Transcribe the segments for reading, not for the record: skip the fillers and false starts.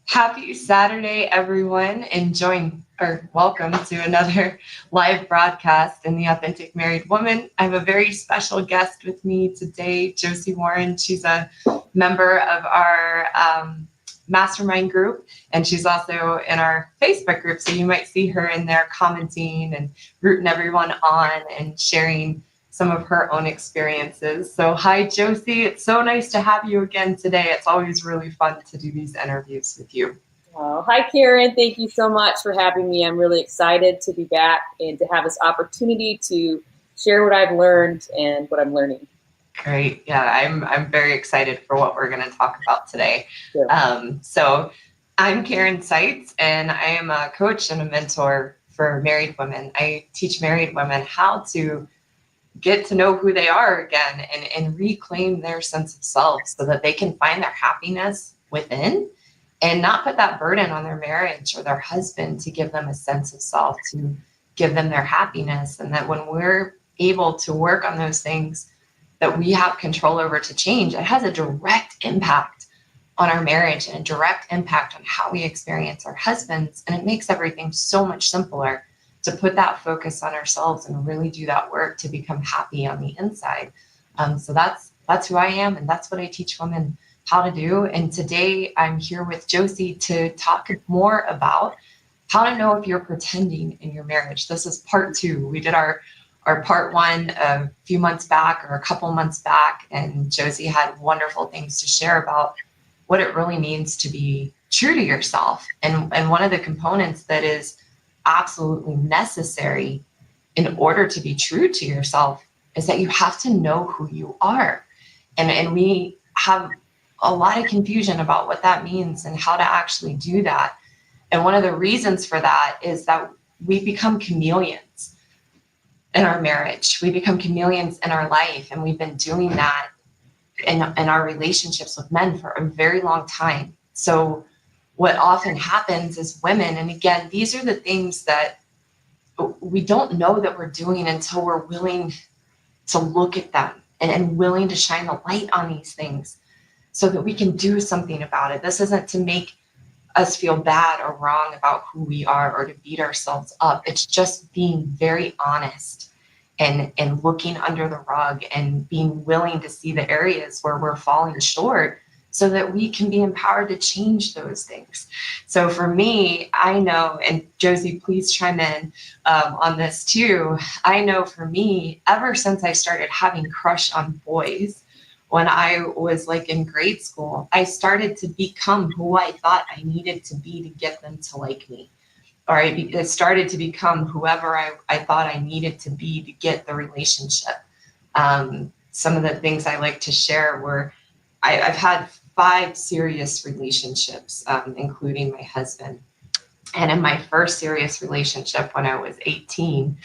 Happy Saturday, everyone, and welcome to another live broadcast in the Authentic Married Woman. I have a very special guest with me today, Josie Warren. She's a member of our mastermind group, and she's also in our Facebook group. So you might see her in there commenting and rooting everyone on and sharing some of her own experiences. So hi, Josie. It's so nice to have you again today. It's always really fun to do these interviews with you. Oh, hi, Karen. Thank you so much for having me. I'm really excited to be back and to have this opportunity to share what I've learned and what I'm learning. Great. Yeah, I'm very excited for what we're going to talk about today. Sure. So I'm Karen Seitz, and I am a coach and a mentor for married women. I teach married women how to get to know who they are again and reclaim their sense of self so that they can find their happiness within and not put that burden on their marriage or their husband to give them a sense of self, to give them their happiness. And that when we're able to work on those things that we have control over to change, it has a direct impact on our marriage and a direct impact on how we experience our husbands. And it makes everything so much simpler to put that focus on ourselves and really do that work to become happy on the inside. So that's who I am, and that's what I teach women how to do. And today I'm here with Josie to talk more about how to know if you're pretending in your marriage. This is part 2. We did our part 1 a few months back or a couple months back, and Josie had wonderful things to share about what it really means to be true to yourself. And one of the components that is absolutely necessary in order to be true to yourself is that you have to know who you are. And we have a lot of confusion about what that means and how to actually do that. And one of the reasons for that is that we become chameleons in our marriage. We become chameleons in our life. And we've been doing that in our relationships with men for a very long time. So what often happens is women, and again, these are the things that we don't know that we're doing until we're willing to look at them and willing to shine the light on these things so that we can do something about it. This isn't to make us feel bad or wrong about who we are or to beat ourselves up. It's just being very honest and looking under the rug and being willing to see the areas where we're falling short so that we can be empowered to change those things. So for me, I know, and Josie, please chime in on this too. I know for me, ever since I started having crush on boys, when I was like in grade school, I started to become who I thought I needed to be to get them to like me. Or I started to become whoever I thought I needed to be to get the relationship. Some of the things I like to share were I've had 5 serious relationships, including my husband. And in my first serious relationship when I was 18,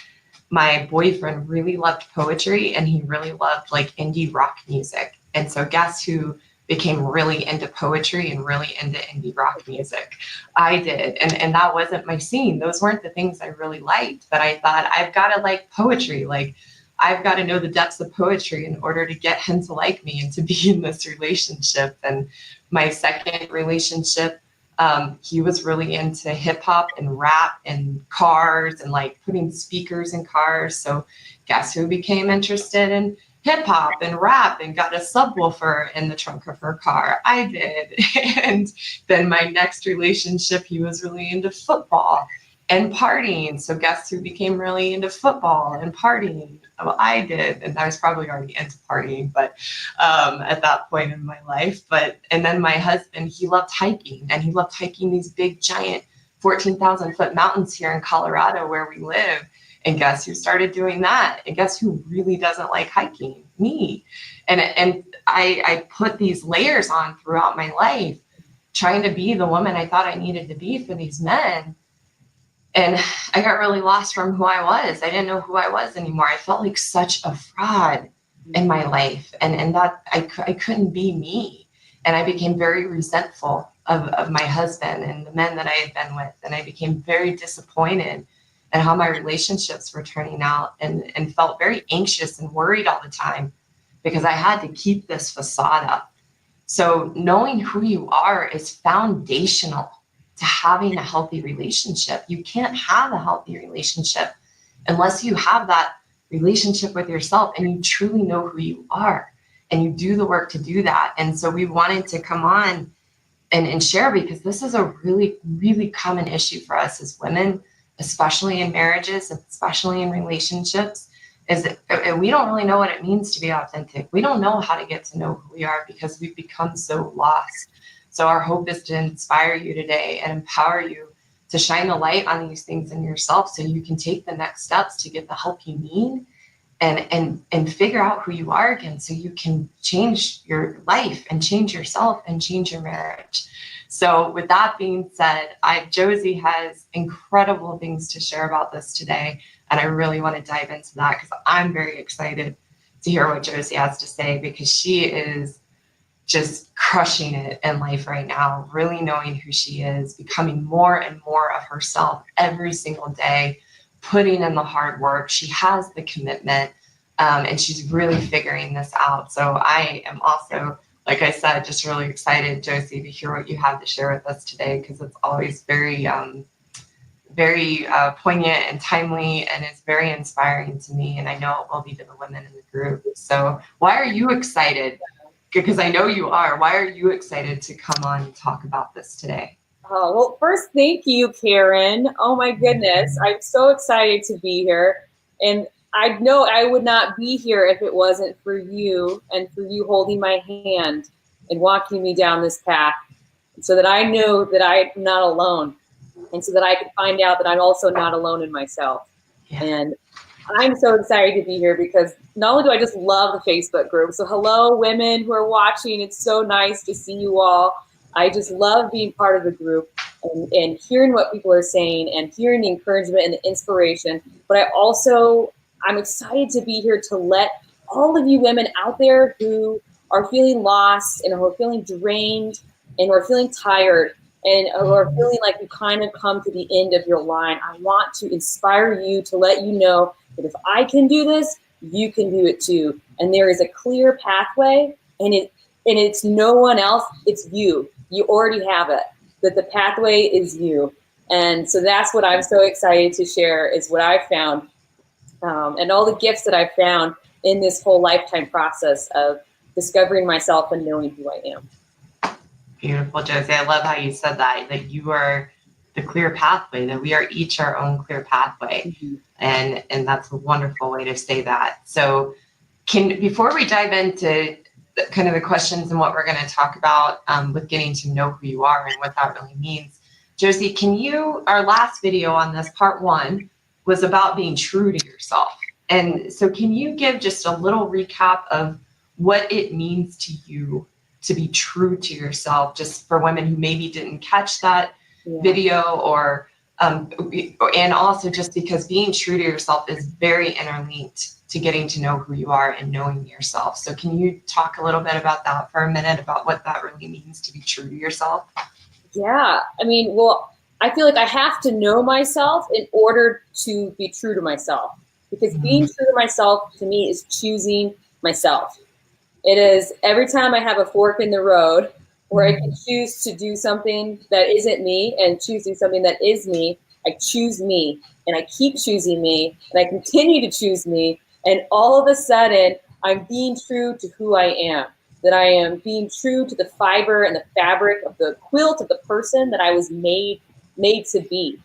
my boyfriend really loved poetry and he really loved like indie rock music. And so guess who became really into poetry and really into indie rock music? I did. And that wasn't my scene. Those weren't the things I really liked, but I thought I've got to like poetry. Like I've got to know the depths of poetry in order to get him to like me and to be in this relationship. And my second relationship, he was really into hip hop and rap and cars and like putting speakers in cars. So guess who became interested in hip hop and rap and got a subwoofer in the trunk of her car? I did. And then my next relationship, he was really into football and partying. So guess who became really into football and partying? Well, I did. And I was probably already into partying, but at that point in my life. And then my husband, he loved hiking, and he loved hiking these big, giant 14,000 foot mountains here in Colorado where we live. And guess who started doing that? And guess who really doesn't like hiking? Me. And I put these layers on throughout my life, trying to be the woman I thought I needed to be for these men. And I got really lost from who I was. I didn't know who I was anymore. I felt like such a fraud in my life. And that I couldn't be me. And I became very resentful of my husband and the men that I had been with. And I became very disappointed in how my relationships were turning out and felt very anxious and worried all the time because I had to keep this facade up So knowing who you are is foundational to having a healthy relationship. You can't have a healthy relationship unless you have that relationship with yourself and you truly know who you are and you do the work to do that. And so we wanted to come on and share, because this is a really, really common issue for us as women, especially in marriages, especially in relationships, is that we don't really know what it means to be authentic. We don't know how to get to know who we are because we've become so lost. So our hope is to inspire you today and empower you to shine the light on these things in yourself so you can take the next steps to get the help you need and figure out who you are again, so you can change your life and change yourself and change your marriage. So with that being said, Josie has incredible things to share about this today. And I really want to dive into that because I'm very excited to hear what Josie has to say, because she is just crushing it in life right now, really knowing who she is, becoming more and more of herself every single day, putting in the hard work. She has the commitment, and she's really figuring this out. So I am also, like I said, just really excited, Josie, to hear what you have to share with us today, because it's always very poignant and timely, and it's very inspiring to me, and I know it will be to the women in the group. So why are you excited? Because I know you are. Why are you excited to come on and talk about this today? Oh, well, first, thank you, Karen. Oh my goodness. I'm so excited to be here. And I know I would not be here if it wasn't for you and for you holding my hand and walking me down this path, so that I know that I'm not alone, and so that I can find out that I'm also not alone in myself. Yeah. And I'm so excited to be here because not only do I just love the Facebook group, so hello, women who are watching. It's so nice to see you all. I just love being part of the group and hearing what people are saying and hearing the encouragement and the inspiration. But I'm excited to be here to let all of you women out there who are feeling lost and who are feeling drained and who are feeling tired and who are feeling like you kind of come to the end of your line. I want to inspire you to let you know that if I can do this, you can do it too. And there is a clear pathway, and it's no one else, it's you. You already have it, that the pathway is you. And so that's what I'm so excited to share, is what I've found, and all the gifts that I've found in this whole lifetime process of discovering myself and knowing who I am. Beautiful, Josie. I love how you said that you are the clear pathway, that we are each our own clear pathway. Mm-hmm. And that's a wonderful way to say that. So before we dive into kind of the questions and what we're going to talk about with getting to know who you are and what that really means, Josie, our last video on this, part 1, was about being true to yourself. And so can you give just a little recap of what it means to you to be true to yourself, just for women who maybe didn't catch that video, or and also just because being true to yourself is very interlinked to getting to know who you are and knowing yourself. So can you talk a little bit about that for a minute, about what that really means to be true to yourself? Yeah, I mean, well, I feel like I have to know myself in order to be true to myself, because being true to myself to me is choosing myself. It is every time I have a fork in the road where I can choose to do something that isn't me and choosing something that is me. I choose me, and I keep choosing me, and I continue to choose me. And all of a sudden, I'm being true to who I am, that I am being true to the fiber and the fabric of the quilt of the person that I was made to be.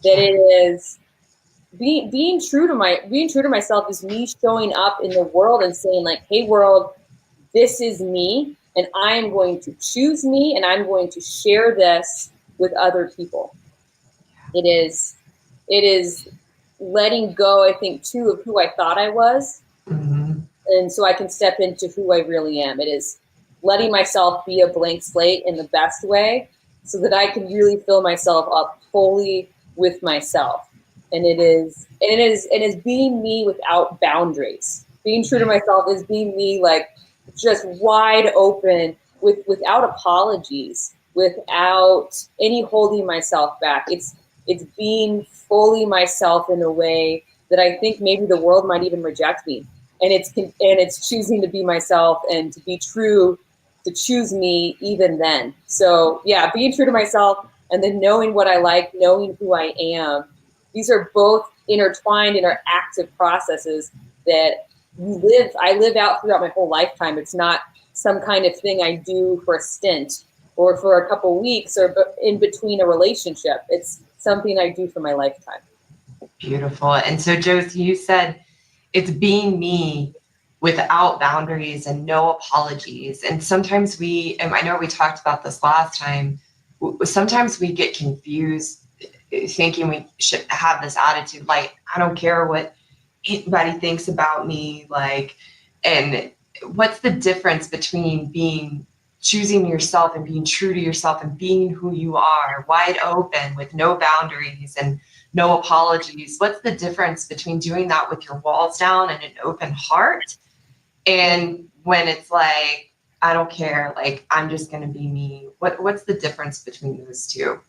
That it is being true to myself is me showing up in the world and saying, like, hey, world, this is me, and I am going to choose me, and I'm going to share this with other people. It is letting go, I think, too, of who I thought I was. Mm-hmm. And so I can step into who I really am. It is letting myself be a blank slate in the best way, so that I can really fill myself up wholly with myself. And it is being me without boundaries. Being true to myself is being me, like, just wide open, without apologies, without any holding myself back. It's being fully myself in a way that I think maybe the world might even reject me. And it's choosing to be myself and to be true to choose me even then. So yeah, being true to myself and then knowing what I like, knowing who I am, these are both intertwined and are active processes that I live out throughout my whole lifetime. It's not some kind of thing I do for a stint or for a couple weeks or in between a relationship. It's something I do for my lifetime. Beautiful. And so, Josie, you said it's being me without boundaries and no apologies. And sometimes and I know we talked about this last time, sometimes we get confused thinking we should have this attitude like, I don't care what anybody thinks about me. Like, and what's the difference between choosing yourself and being true to yourself and being who you are, wide open with no boundaries and no apologies? What's the difference between doing that with your walls down and an open heart, and when it's like, I don't care, like, I'm just going to be me? What's the difference between those two?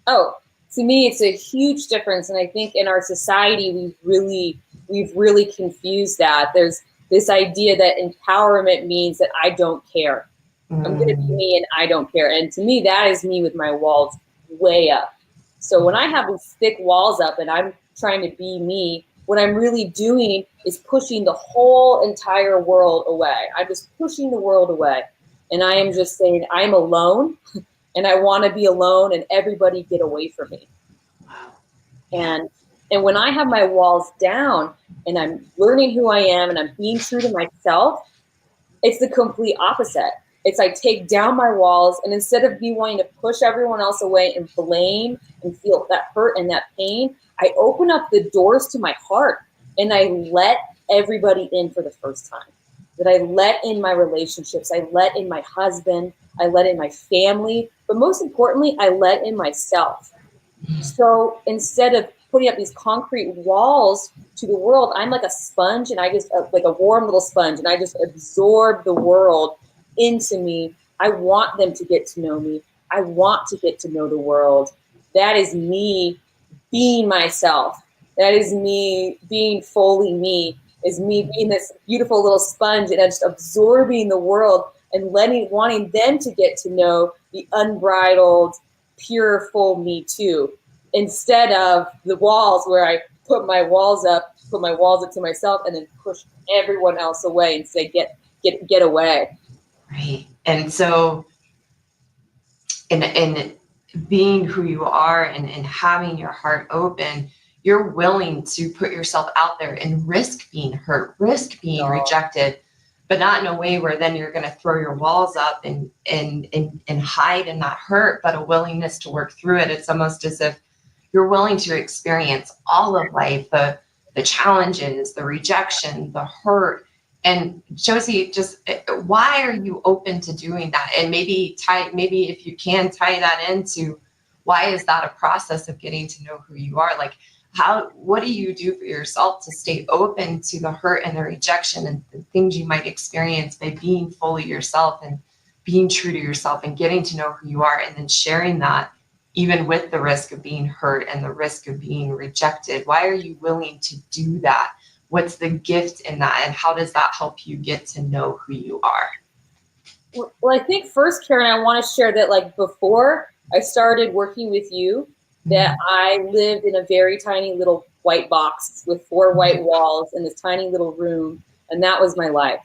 Oh, to me, it's a huge difference. And I think in our society, we've really confused that. There's this idea that empowerment means that I don't care. I'm going to be me and I don't care. And to me, that is me with my walls way up. So when I have these thick walls up and I'm trying to be me, what I'm really doing is pushing the whole entire world away. I'm just pushing the world away. And I am just saying, I'm alone and I want to be alone and everybody get away from me. And when I have my walls down and I'm learning who I am and I'm being true to myself, it's the complete opposite. It's I take down my walls, and instead of me wanting to push everyone else away and blame and feel that hurt and that pain, I open up the doors to my heart and I let everybody in for the first time. That I let in my relationships, I let in my husband, I let in my family, but most importantly, I let in myself. So instead of putting up these concrete walls to the world, I'm like a sponge, and I just like a warm little sponge, and I just absorb the world into me. I want them to get to know me. I want to get to know the world. That is me being myself. That is me being fully me, is me being this beautiful little sponge and just absorbing the world and wanting them to get to know the unbridled, pure, full me too. Instead of the walls where I put my walls up to myself and then push everyone else away and say, get away. Right. And so in being who you are and having your heart open, you're willing to put yourself out there and risk being hurt, risk being rejected, but not in a way where then you're going to throw your walls up and hide and not hurt, but a willingness to work through it. It's almost as if you're willing to experience all of life, the challenges, the rejection, the hurt. And Josie, just why are you open to doing that? And maybe if you can tie that into why is that a process of getting to know who you are? Like, what do you do for yourself to stay open to the hurt and the rejection and the things you might experience by being fully yourself and being true to yourself and getting to know who you are, and then sharing that even with the risk of being hurt and the risk of being rejected? Why are you willing to do that? What's the gift in that? And how does that help you get to know who you are? Well, I think first, Karen, I want to share that like before I started working with you, that I lived in a very tiny little white box with 4 white walls in this tiny little room. And that was my life.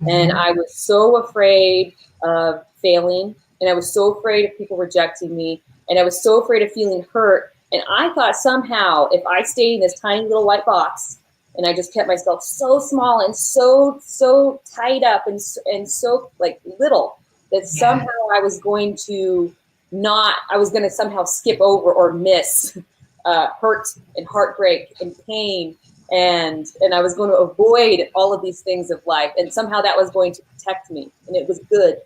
And I was so afraid of failing. And I was so afraid of people rejecting me. And I was so afraid of feeling hurt. And I thought somehow if I stayed in this tiny little white box and I just kept myself so small and so tied up and so like little, that somehow I was going to somehow skip over or miss hurt and heartbreak and pain. And I was going to avoid all of these things of life. And somehow that was going to protect me. And it was good.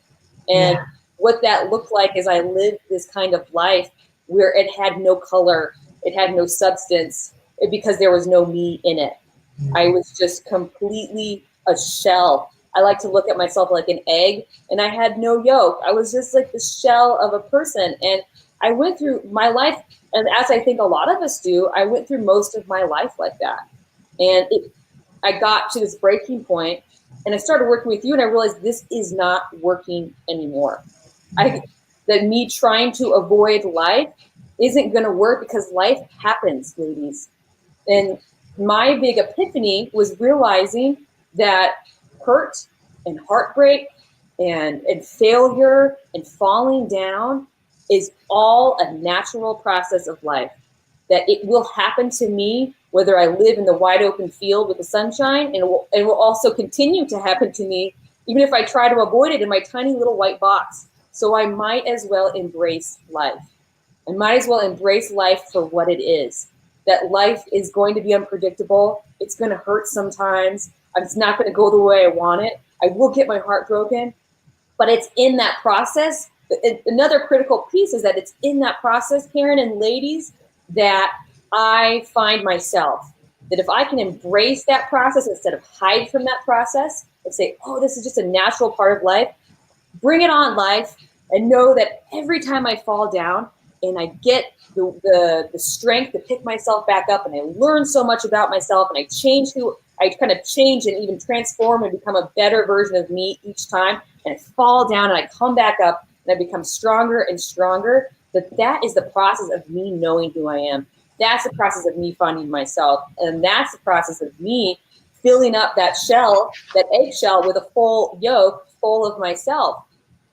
And what that looked like is I lived this kind of life where it had no color, it had no substance, because there was no me in it. I was just completely a shell. I like to look at myself like an egg, and I had no yolk. I was just like the shell of a person. And I went through my life, and as I think a lot of us do, I went through most of my life like that. And I got to this breaking point And I started working with you, and I realized this is not working anymore. That me trying to avoid life isn't going to work, because life happens, ladies. And my big epiphany was realizing that hurt and heartbreak and failure and falling down is all a natural process of life. That it will happen to me whether I live in the wide open field with the sunshine, and it will also continue to happen to me even if I try to avoid it in my tiny little white box. So I might as well embrace life. I might as well embrace life for what it is. That life is going to be unpredictable. It's going to hurt sometimes. It's not going to go the way I want it. I will get my heart broken. But it's in that process. Another critical piece is that it's in that process, Karen and ladies, that I find myself. That if I can embrace that process instead of hide from that process and say, oh, this is just a natural part of life, bring it on, life, and know that every time I fall down and I get the strength to pick myself back up, and I learn so much about myself, and I kind of change and even transform and become a better version of me each time, and I fall down and I come back up and I become stronger and stronger, that is the process of me knowing who I am. That's the process of me finding myself. And that's the process of me filling up that shell, that eggshell, with a full yolk full of myself.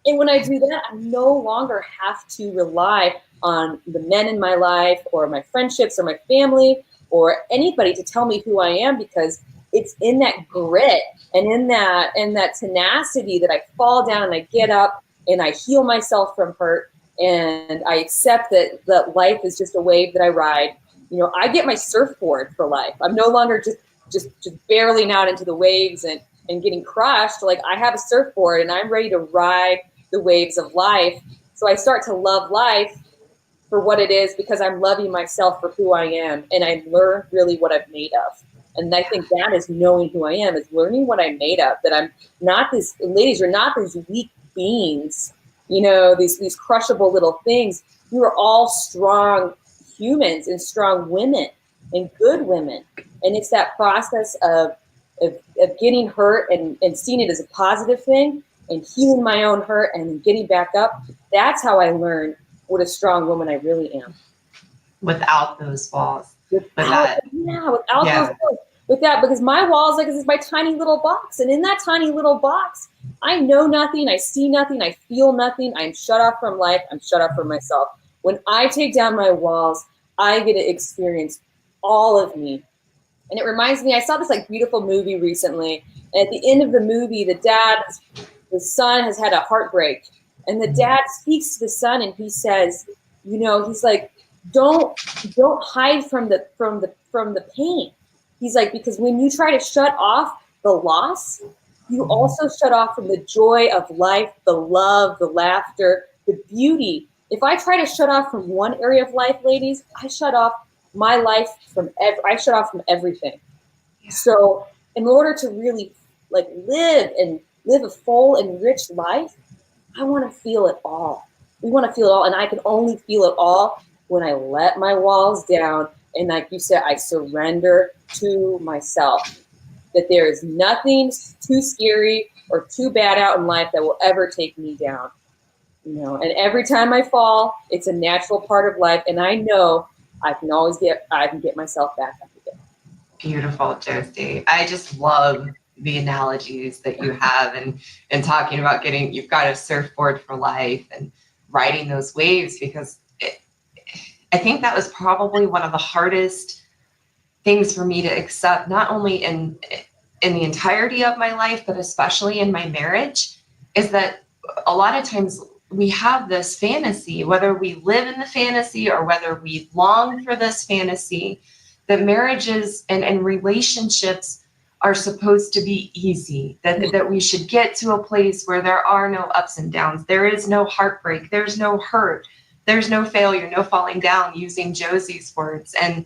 And when I do that, I no longer have to rely on the men in my life or my friendships or my family or anybody to tell me who I am, because it's in that grit and in that tenacity that I fall down and I get up and I heal myself from hurt, and I accept that life is just a wave that I ride. I get my surfboard for life. I'm no longer just barreling out into the waves and getting crushed. Like, I have a surfboard and I'm ready to ride the waves of life. So I start to love life for what it is, because I'm loving myself for who I am, and I learn really what I'm made of. And I think that is knowing who I am, is learning what I'm made of, that I'm not this, ladies, you're not these weak beings, these crushable little things. You are all strong humans and strong women and good women. And it's that process of getting hurt and seeing it as a positive thing and healing my own hurt and getting back up. That's how I learned what a strong woman I really am. Without those walls. Without those walls. With that, because my walls, like, this is my tiny little box. And in that tiny little box, I know nothing, I see nothing, I feel nothing. I'm shut off from life, I'm shut off from myself. When I take down my walls, I get to experience all of me. And it reminds me, I saw this beautiful movie recently. And at the end of the movie, the son has had a heartbreak. And the dad speaks to the son and he says, he's like, don't hide from the pain. He's like, because when you try to shut off the loss, you also shut off from the joy of life, the love, the laughter, the beauty. If I try to shut off from one area of life, ladies, I shut off my life I shut off from everything. Yeah. So in order to really live a full and rich life, I want to feel it all. We want to feel it all. And I can only feel it all when I let my walls down. And like you said, I surrender to myself, that there is nothing too scary or too bad out in life that will ever take me down. And every time I fall, it's a natural part of life. And I know I can get myself back up again. Beautiful, Josie. I just love the analogies that you have and talking about you've got a surfboard for life and riding those waves, because I think that was probably one of the hardest things for me to accept, not only in the entirety of my life, but especially in my marriage, is that a lot of times we have this fantasy, whether we live in the fantasy or whether we long for this fantasy, that marriages and relationships are supposed to be easy, that we should get to a place where there are no ups and downs. There is no heartbreak. There's no hurt. There's no failure, no falling down, using Josie's words. And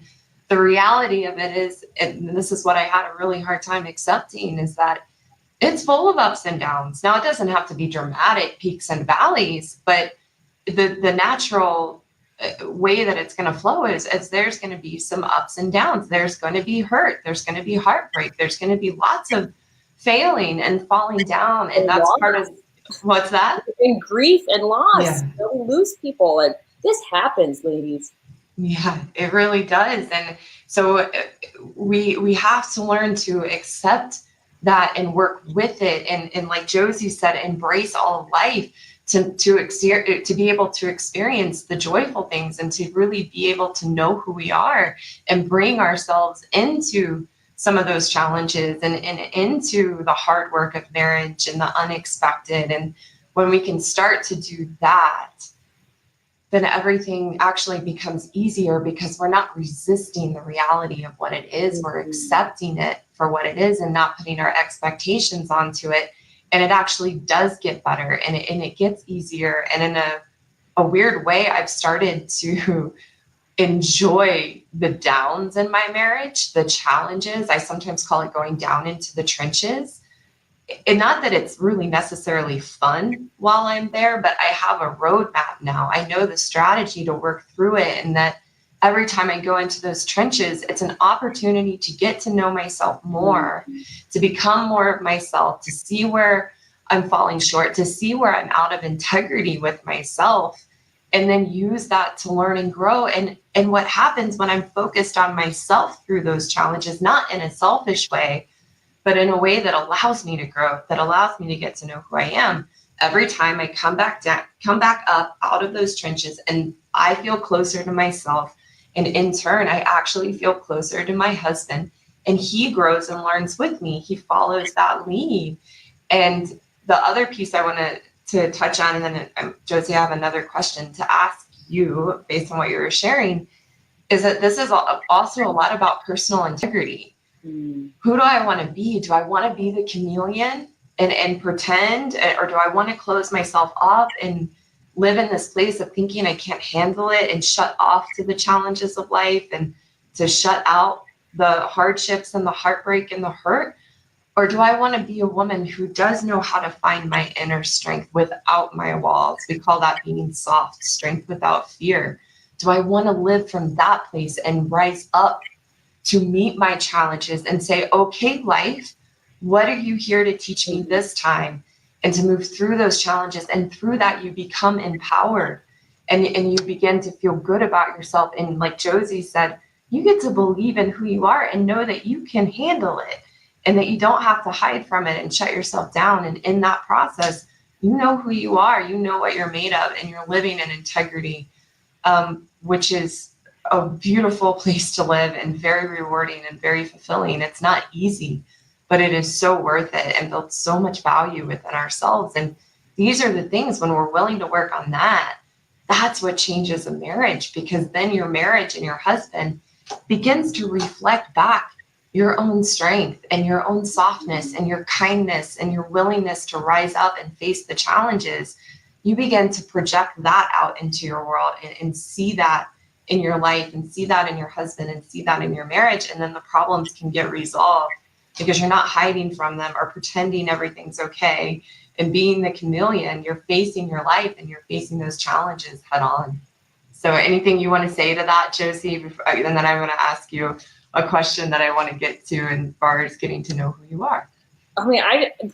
the reality of it is, and this is what I had a really hard time accepting, is that it's full of ups and downs. Now, it doesn't have to be dramatic peaks and valleys, but the natural way that it's going to flow is there's going to be some ups and downs. There's going to be hurt. There's going to be heartbreak. There's going to be lots of failing and falling down. And And that's loss. part of, what's that? And grief and loss. Yeah. We lose people, and this happens, ladies. Yeah, it really does. And so we have to learn to accept that and work with it. And like Josie said, embrace all of life to be able to experience the joyful things and to really be able to know who we are and bring ourselves into some of those challenges and into the hard work of marriage and the unexpected. And when we can start to do that, then everything actually becomes easier because we're not resisting the reality of what it is. We're accepting it for what it is and not putting our expectations onto it. And it actually does get better and it gets easier. And in a weird way, I've started to enjoy the downs in my marriage, the challenges. I sometimes call it going down into the trenches. And not that it's really necessarily fun while I'm there, but I have a roadmap now. I know the strategy to work through it. And that every time I go into those trenches, it's an opportunity to get to know myself more, to become more of myself, to see where I'm falling short, to see where I'm out of integrity with myself, and then use that to learn and grow. And what happens when I'm focused on myself through those challenges, not in a selfish way, but in a way that allows me to grow, that allows me to get to know who I am. Every time I come back up out of those trenches, and I feel closer to myself. And in turn, I actually feel closer to my husband, and he grows and learns with me. He follows that lead. And the other piece I want to touch on, and then Josie, I have another question to ask you based on what you were sharing, is that this is also a lot about personal integrity. Who do I want to be? Do I want to be the chameleon and pretend, or do I want to close myself up and live in this place of thinking I can't handle it and shut off to the challenges of life and to shut out the hardships and the heartbreak and the hurt? Or do I want to be a woman who does know how to find my inner strength without my walls? We call that being soft, strength without fear. Do I want to live from that place and rise up to meet my challenges and say, okay, life, what are you here to teach me this time? And to move through those challenges. And through that, you become empowered and you begin to feel good about yourself. And like Josie said, you get to believe in who you are and know that you can handle it and that you don't have to hide from it and shut yourself down. And in that process, you know who you are, you know what you're made of, and you're living in integrity, which is a beautiful place to live and very rewarding and very fulfilling. It's not easy, but it is so worth it and builds so much value within ourselves. And these are the things, when we're willing to work on that, that's what changes a marriage, because then your marriage and your husband begins to reflect back your own strength and your own softness and your kindness and your willingness to rise up and face the challenges. You begin to project that out into your world and see that in your life and see that in your husband and see that in your marriage. And then the problems can get resolved because you're not hiding from them or pretending everything's okay and being the chameleon. You're facing your life and you're facing those challenges head on. So anything you want to say to that, Josie? And then I'm going to ask you a question that I want to get to as far as getting to know who you are. I mean,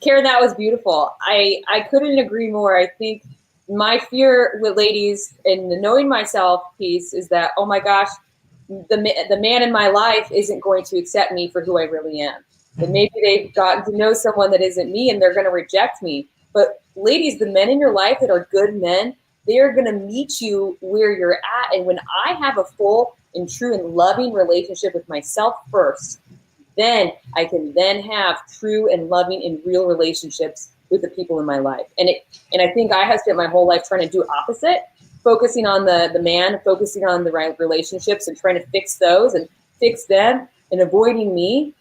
Karen, that was beautiful. I couldn't agree more. I think my fear with ladies and the knowing myself piece is that, oh my gosh, the man in my life isn't going to accept me for who I really am. And maybe they've gotten to know someone that isn't me and they're going to reject me. But ladies, the men in your life that are good men, they are going to meet you where you're at. And when I have a full and true and loving relationship with myself first, then I can then have true and loving and real relationships with the people in my life. And I think I have spent my whole life trying to do opposite, focusing on the man, focusing on the right relationships and trying to fix those and fix them and avoiding me.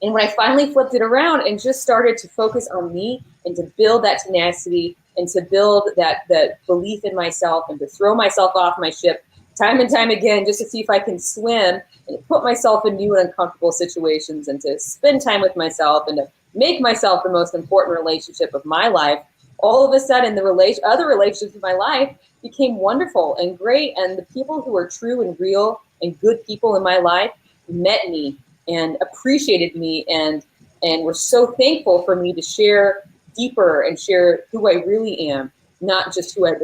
And when I finally flipped it around and just started to focus on me and to build that tenacity and to build that belief in myself and to throw myself off my ship time and time again just to see if I can swim and put myself in new and uncomfortable situations and to spend time with myself and to make myself the most important relationship of my life, all of a sudden the other relationships in my life became wonderful and great. And the people who are true and real and good people in my life met me and appreciated me and and were so thankful for me to share deeper and share who I really am, not just who I've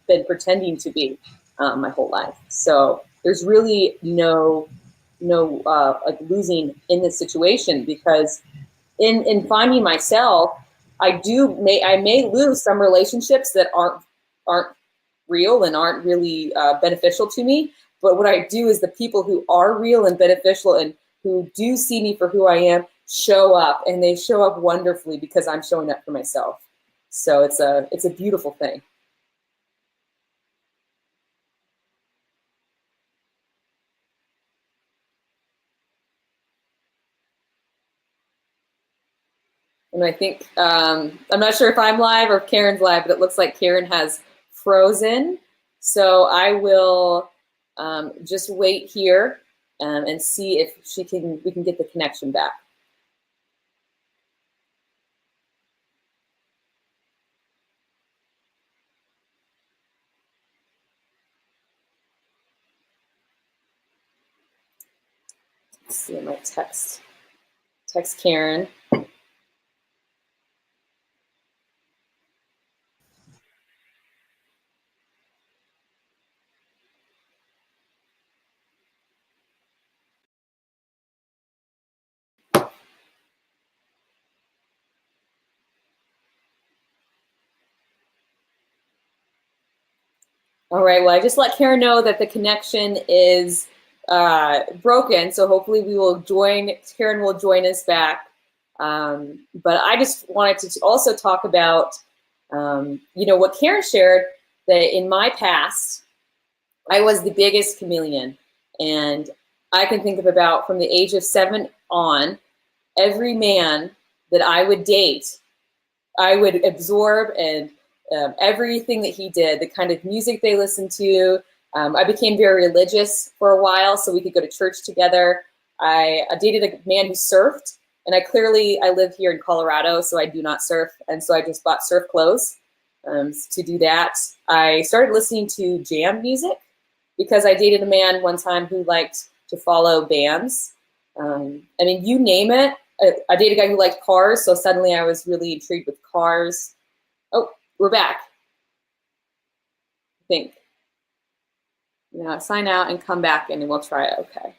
been pretending to be my whole life. So there's really no like losing in this situation, because in finding myself, I may lose some relationships that aren't real and aren't really beneficial to me. But what I do is the people who are real and beneficial and who do see me for who I am show up, and they show up wonderfully because I'm showing up for myself. So it's a beautiful thing. And I think, I'm not sure if I'm live or if Karen's live, but it looks like Karen has frozen. So I will just wait here and see if we can get the connection back. Let's see, I might text Karen. All right, well, I just let Karen know that the connection is broken, so hopefully Karen will join us back. But I just wanted to also talk about, what Karen shared, that in my past, I was the biggest chameleon. And I can think of about from the age of 7 on, every man that I would date, I would absorb, and everything that he did, the kind of music they listened to. I became very religious for a while, so we could go to church together. I dated a man who surfed, and I live here in Colorado, so I do not surf, and so I just bought surf clothes to do that. I started listening to jam music because I dated a man one time who liked to follow bands. I mean, you name it. I dated a guy who liked cars, so suddenly I was really intrigued with cars. Oh, we're back, I think. Now sign out and come back in and we'll try it. Okay.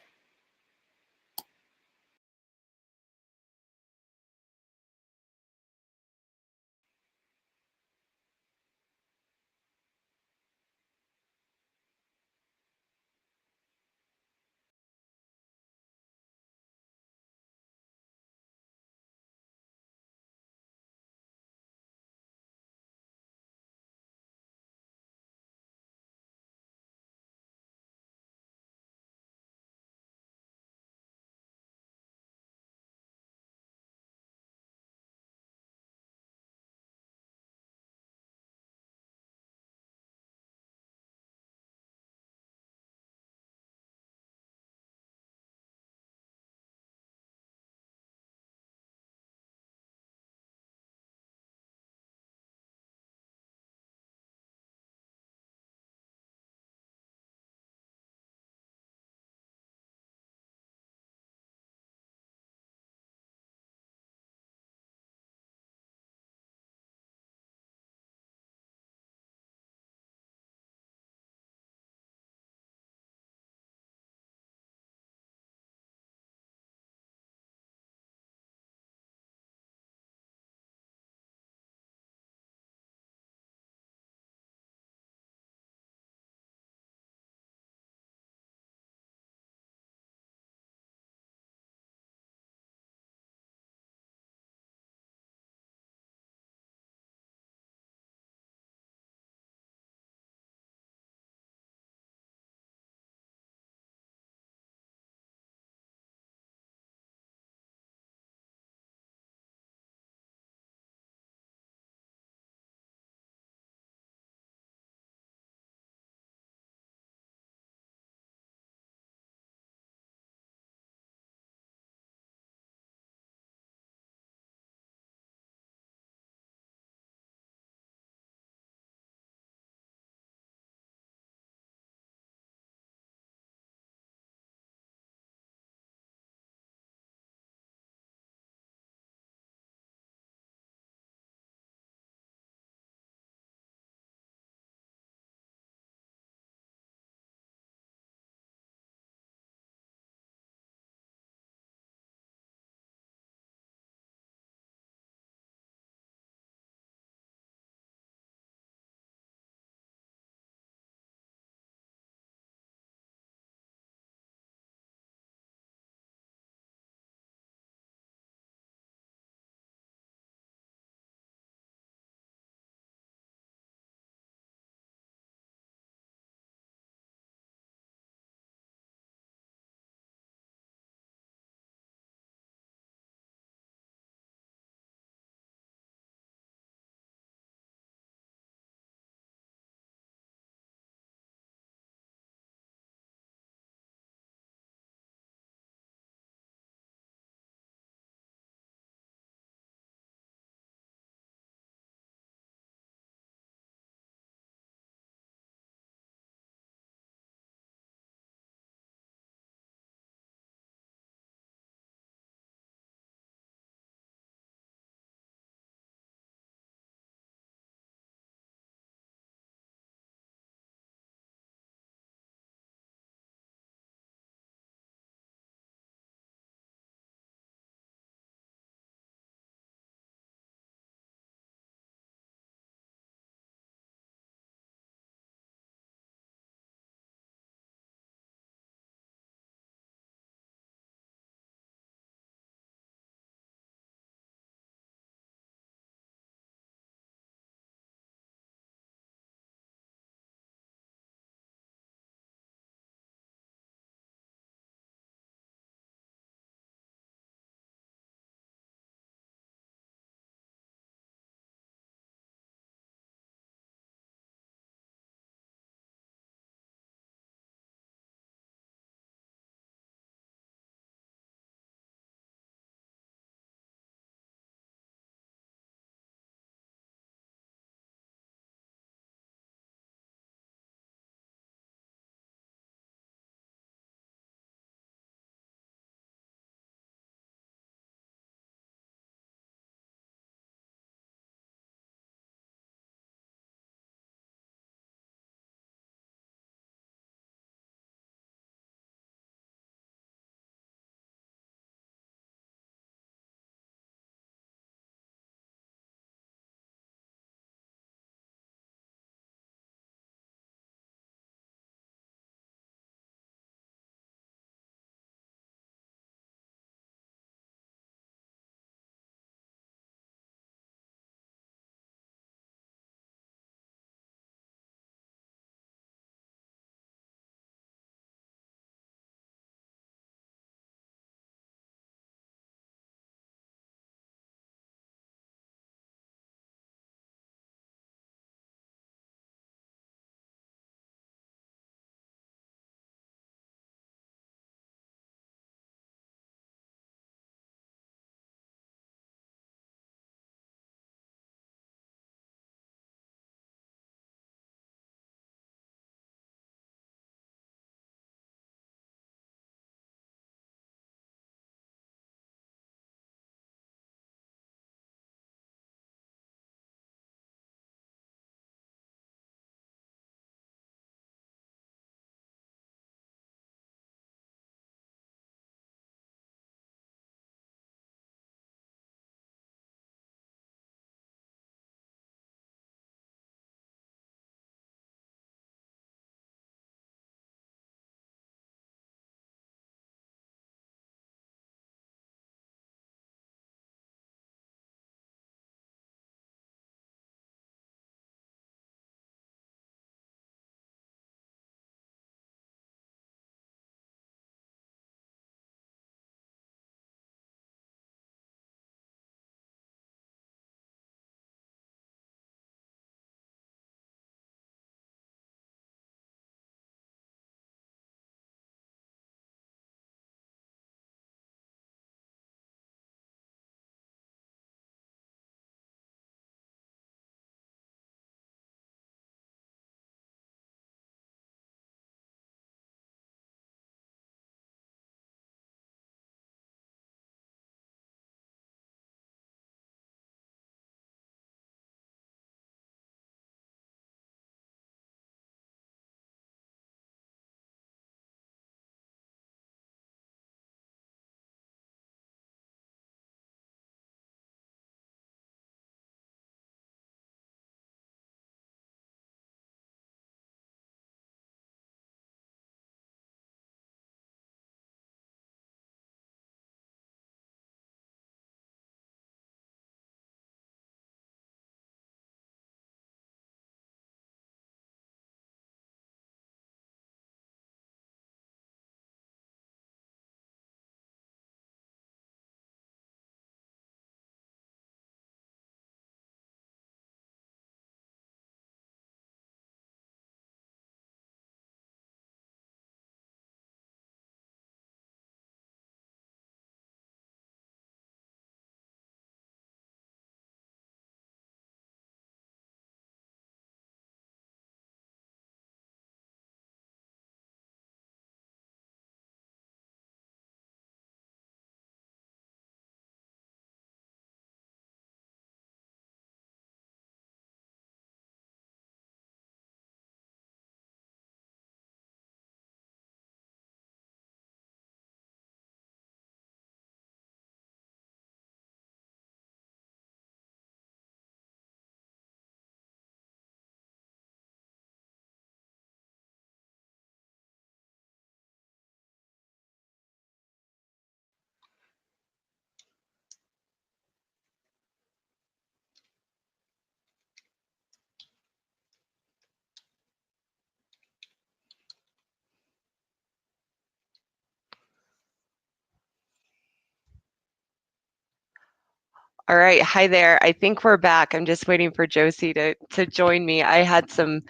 All right. Hi there. I think we're back. I'm just waiting for Josie to join me. I had some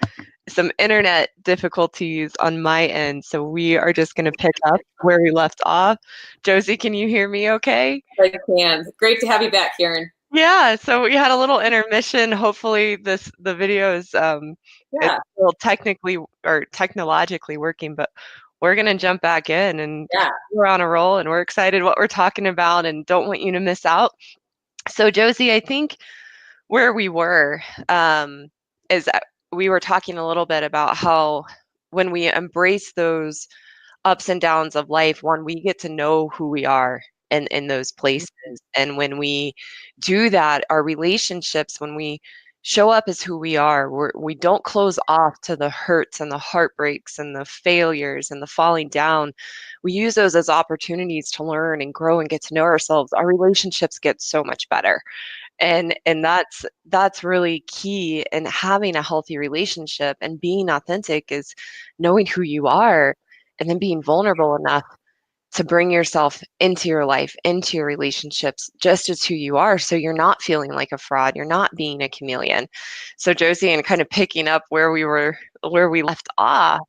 internet difficulties on my end, so we are just going to pick up where we left off. Josie, can you hear me okay? I can. Great to have you back, Karen. Yeah, so we had a little intermission. Hopefully the video is it's Yeah, still technically or technologically working, but we're gonna jump back in and yeah. we're on a roll and we're excited what we're talking about and don't want you to miss out. So Josie, I think where we were is that we were talking a little bit about how when we embrace those ups and downs of life, one, we get to know who we are in those places. And when we do that, our relationships, when we show up as who we are, we don't close off to the hurts and the heartbreaks and the failures and the falling down. We use those as opportunities to learn and grow and get to know ourselves. Our relationships get so much better. And that's really key in having a healthy relationship, and being authentic is knowing who you are and then being vulnerable enough to bring yourself into your life, into your relationships, just as who you are. So you're not feeling like a fraud. You're not being a chameleon. So Josie, and kind of picking up where we left off.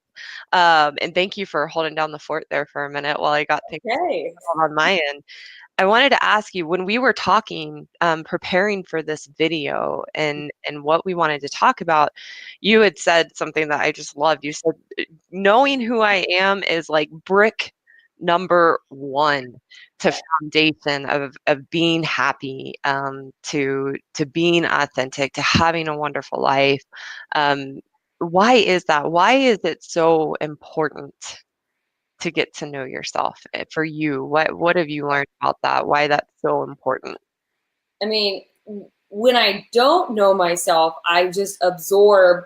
And thank you for holding down the fort there for a minute while I got things Okay. on my end. I wanted to ask you, when we were talking, preparing for this video and what we wanted to talk about, you had said something that I just loved. You said, knowing who I am is like brick number one to foundation of being happy, to being authentic, to having a wonderful life. Um, why is that? Why is it so important to get to know yourself for you? What have you learned about that? Why that's so important? I mean, when I don't know myself, I just absorb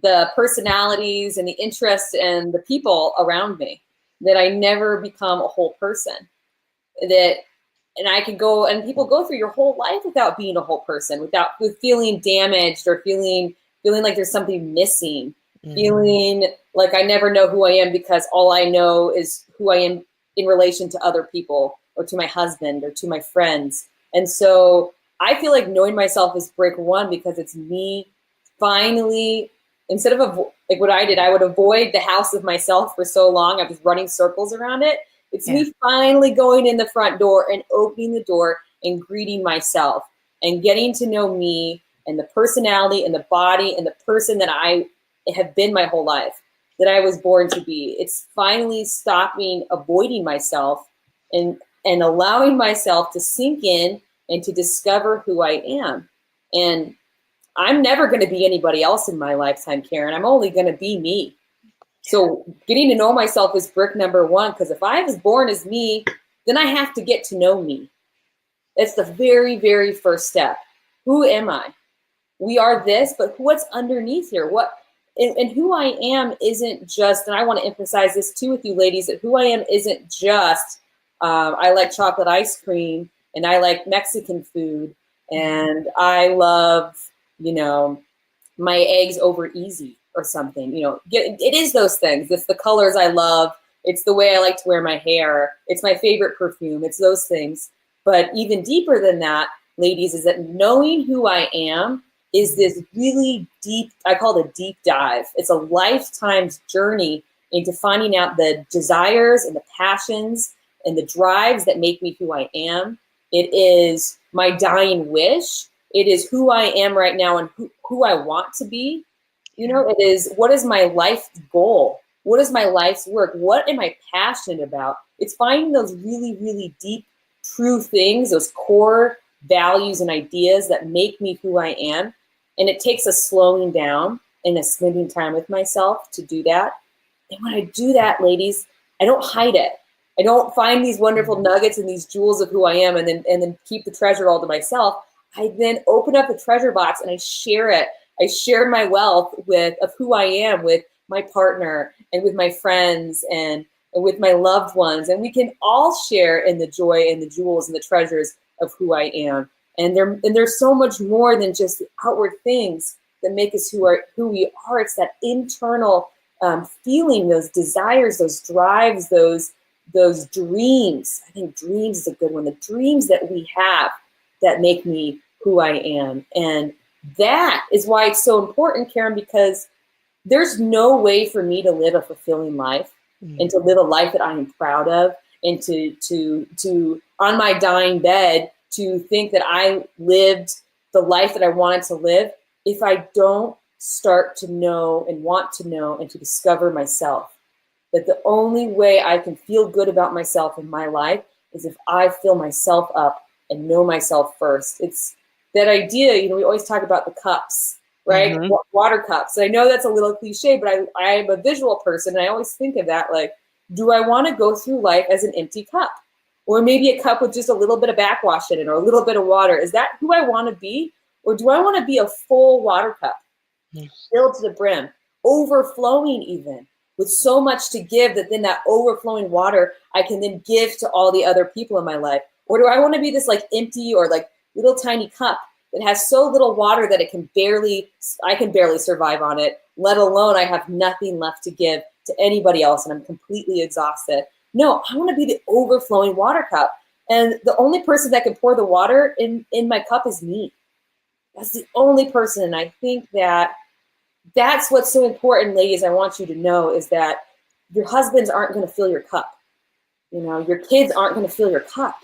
the personalities and the interests and the people around me, that I never become a whole person. That and I could go, and people go through your whole life without being a whole person, with feeling damaged or feeling like there's something missing, feeling like I never know who I am because all I know is who I am in relation to other people or to my husband or to my friends. And so I feel like knowing myself is break one, because it's me finally, instead of like what I did, I would avoid the house of myself for so long. I was running circles around it. It's me finally going in the front door and opening the door and greeting myself and getting to know me and the personality and the body and the person that I have been my whole life, that I was born to be. It's finally stopping avoiding myself and allowing myself to sink in and to discover who I am. And I'm never going to be anybody else in my lifetime, Karen. I'm only going to be me. So getting to know myself is brick number one, because if I was born as me, then I have to get to know me. That's the very, very first step. Who am I? We are this, but what's underneath here? And who I am isn't just, and I want to emphasize this too with you ladies, that who I am isn't just, I like chocolate ice cream and I like Mexican food and I love, my eggs over easy or something. It is those things. It's the colors I love. It's the way I like to wear my hair. It's my favorite perfume. It's those things. But even deeper than that, ladies, is that knowing who I am is this really deep, I call it a deep dive. It's a lifetime's journey into finding out the desires and the passions and the drives that make me who I am. It is my dying wish. It is who I am right now and who I want to be. It is, what is my life goal? What is my life's work? What am I passionate about? It's finding those really, really deep, true things, those core values and ideas that make me who I am. And it takes a slowing down and a spending time with myself to do that. And when I do that, ladies, I don't hide it. I don't find these wonderful nuggets and these jewels of who I am and then keep the treasure all to myself. I then open up the treasure box and I share it. I share my wealth of who I am with my partner and with my friends and with my loved ones. And we can all share in the joy and the jewels and the treasures of who I am. And there's so much more than just the outward things that make us who we are. It's that internal feeling, those desires, those drives, those dreams. I think dreams is a good one. The dreams that we have. that make me who I am. And that is why it's so important, Karen, because there's no way for me to live a fulfilling life and to live a life that I am proud of, and to on my dying bed to think that I lived the life that I wanted to live, if I don't start to know and want to know and to discover myself. That the only way I can feel good about myself in my life is if I fill myself up and know myself first. It's that idea, you know, we always talk about the cups, right? Mm-hmm. Water cups. And I know that's a little cliche, but I am a visual person, and I always think of that like, do I want to go through life as an empty cup? Or maybe a cup with just a little bit of backwash in it or a little bit of water. Is that who I want to be? Or do I want to be a full water cup, filled to the brim, overflowing even, with so much to give that then that overflowing water I can then give to all the other people in my life? Or do I want to be this like empty or like little tiny cup that has so little water that I can barely survive on it, let alone I have nothing left to give to anybody else and I'm completely exhausted? No, I want to be the overflowing water cup. And the only person that can pour the water in my cup is me. That's the only person. And I think that that's what's so important, ladies. I want you to know is that your husbands aren't going to fill your cup. You know, your kids aren't going to fill your cup.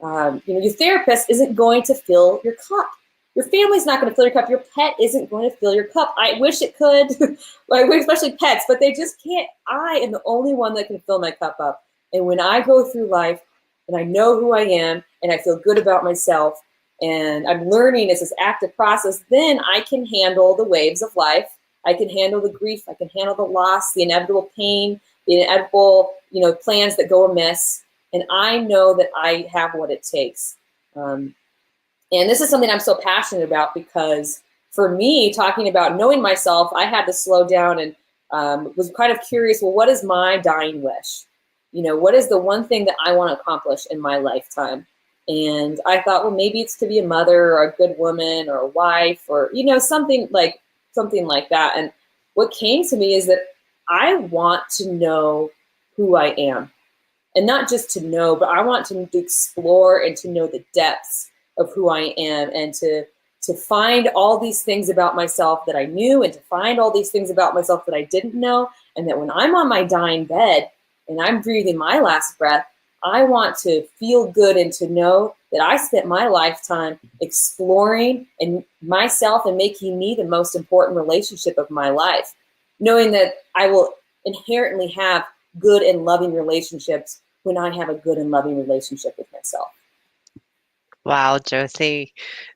You know, your therapist isn't going to fill your cup. Your family's not going to fill your cup. Your pet isn't going to fill your cup. I wish it could, especially pets, but they just can't. I am the only one that can fill my cup up. And when I go through life and I know who I am and I feel good about myself and I'm learning as this active process, then I can handle the waves of life. I can handle the grief. I can handle the loss, the inevitable pain, the inevitable, you know, plans that go amiss. And I know that I have what it takes. And this is something I'm so passionate about because for me, talking about knowing myself, I had to slow down and was kind of curious, well, what is my dying wish? You know, what is the one thing that I want to accomplish in my lifetime? And I thought, well, maybe it's to be a mother or a good woman or a wife or, you know, something like that. And what came to me is that I want to know who I am. And not just to know, but I want to explore and to know the depths of who I am and to find all these things about myself that I knew and to find all these things about myself that I didn't know. And that when I'm on my dying bed and I'm breathing my last breath, I want to feel good and to know that I spent my lifetime exploring and myself and making me the most important relationship of my life, knowing that I will inherently have good and loving relationships when I have a good and loving relationship with myself. Wow, Josie,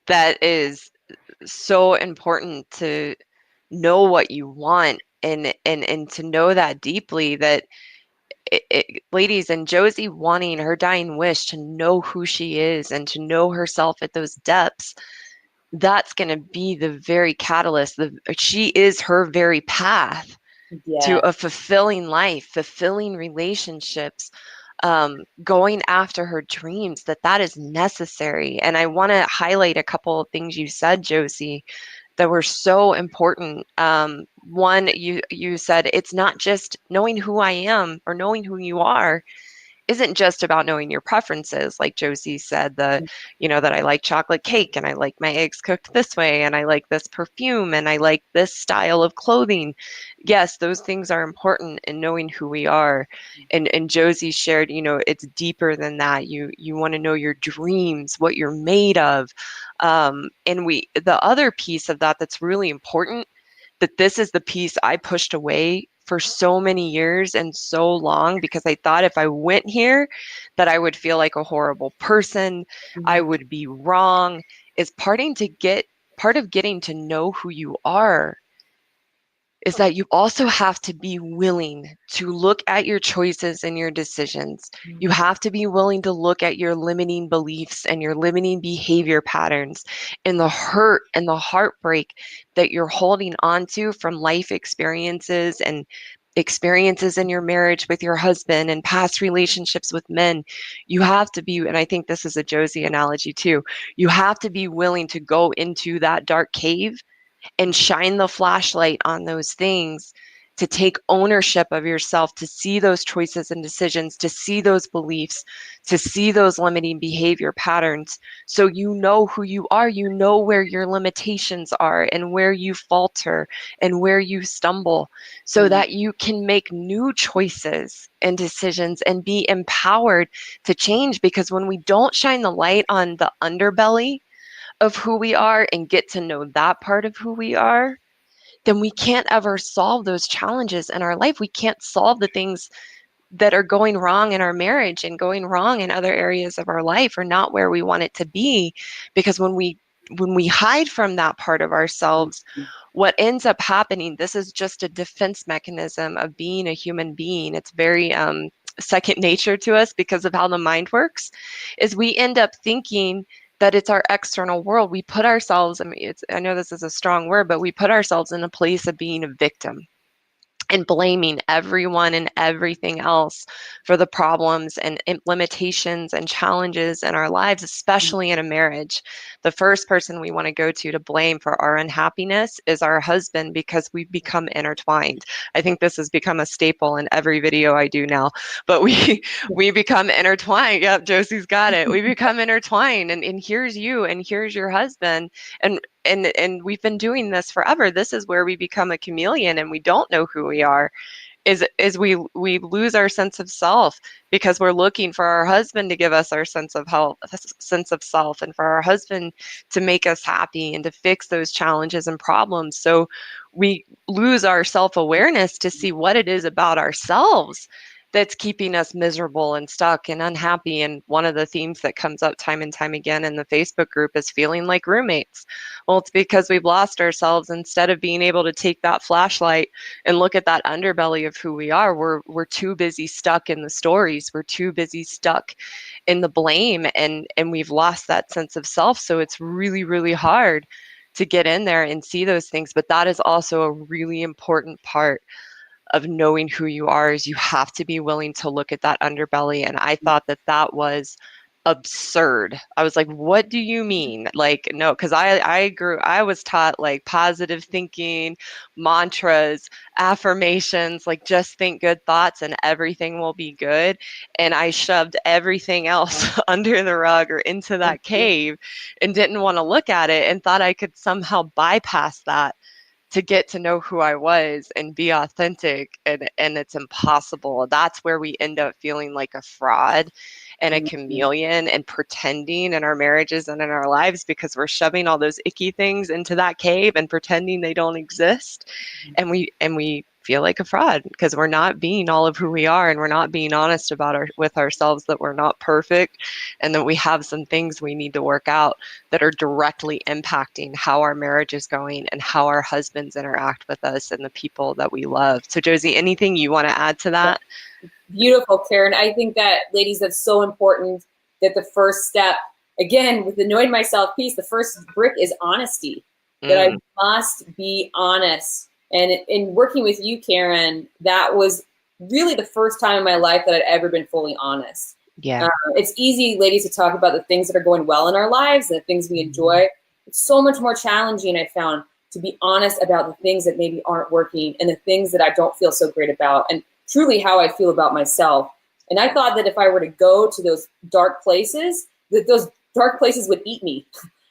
that is so important to know what you want and to know that deeply that ladies, and Josie wanting her dying wish to know who she is and to know herself at those depths, that's going to be the very catalyst. She is her very path to a fulfilling life, fulfilling relationships, going after her dreams, that is necessary. And I want to highlight a couple of things you said, Josie, that were so important. One, you said it's not just knowing who I am or knowing who you are isn't just about knowing your preferences. Like Josie said, that I like chocolate cake and I like my eggs cooked this way and I like this perfume and I like this style of clothing. Yes, those things are important in knowing who we are. And Josie shared, it's deeper than that. You want to know your dreams, what you're made of. And the other piece of that that's really important, that this is the piece I pushed away for so many years and so long because I thought if I went here that I would feel like a horrible person, I would be wrong, is part of getting to know who you are is that you also have to be willing to look at your choices and your decisions. You have to be willing to look at your limiting beliefs and your limiting behavior patterns and the hurt and the heartbreak that you're holding on to from life experiences and experiences in your marriage with your husband and past relationships with men. You have to be, and I think this is a Josie analogy too, you have to be willing to go into that dark cave and shine the flashlight on those things to take ownership of yourself, to see those choices and decisions, to see those beliefs, to see those limiting behavior patterns. So you know who you are, you know where your limitations are and where you falter and where you stumble, so that you can make new choices and decisions and be empowered to change. Because when we don't shine the light on the underbelly of who we are and get to know that part of who we are, then we can't ever solve those challenges in our life. We can't solve the things that are going wrong in our marriage and going wrong in other areas of our life, or not where we want it to be. Because when we hide from that part of ourselves, what ends up happening, this is just a defense mechanism of being a human being. It's very second nature to us because of how the mind works, is we end up thinking that it's our external world. We put ourselves, I know this is a strong word, but we put ourselves in a place of being a victim and blaming everyone and everything else for the problems and limitations and challenges in our lives, especially in a marriage. The first person we want to go to blame for our unhappiness is our husband, because we've become intertwined. I think this has become a staple in every video I do now, but we become intertwined. Yep, Josie's got it. We become intertwined, and here's you and here's your husband, and we've been doing this forever. This is where we become a chameleon and we don't know who we are, is we lose our sense of self, because we're looking for our husband to give us our sense of health, sense of self, and for our husband to make us happy and to fix those challenges and problems. So we lose our self-awareness to see what it is about ourselves that's keeping us miserable and stuck and unhappy. And one of the themes that comes up time and time again in the Facebook group is feeling like roommates. Well, it's because we've lost ourselves. Instead of being able to take that flashlight and look at that underbelly of who we are, we're too busy stuck in the stories. We're too busy stuck in the blame, and we've lost that sense of self. So it's really, really hard to get in there and see those things. But that is also a really important part of knowing who you are, is you have to be willing to look at that underbelly. And I thought that was absurd. I was like, what do you mean? Like, no, because I was taught like positive thinking, mantras, affirmations, like just think good thoughts and everything will be good. And I shoved everything else under the rug or into that cave and didn't want to look at it, and thought I could somehow bypass that to get to know who I was and be authentic, and it's impossible. That's where we end up feeling like a fraud and a chameleon and pretending in our marriages and in our lives, because we're shoving all those icky things into that cave and pretending they don't exist. And we feel like a fraud because we're not being all of who we are, and we're not being honest about with ourselves, that we're not perfect and that we have some things we need to work out that are directly impacting how our marriage is going and how our husbands interact with us and the people that we love. So Josie, anything you want to add to that? Beautiful, Karen. I think that, ladies, that's so important, that the first step, again, with the knowing myself piece, the first brick is honesty, that I must be honest. And in working with you, Karen, that was really the first time in my life that I'd ever been fully honest. Yeah. It's easy, ladies, to talk about the things that are going well in our lives and the things we enjoy. It's so much more challenging, I found, to be honest about the things that maybe aren't working and the things that I don't feel so great about, and truly how I feel about myself. And I thought that if I were to go to those dark places, that those dark places would eat me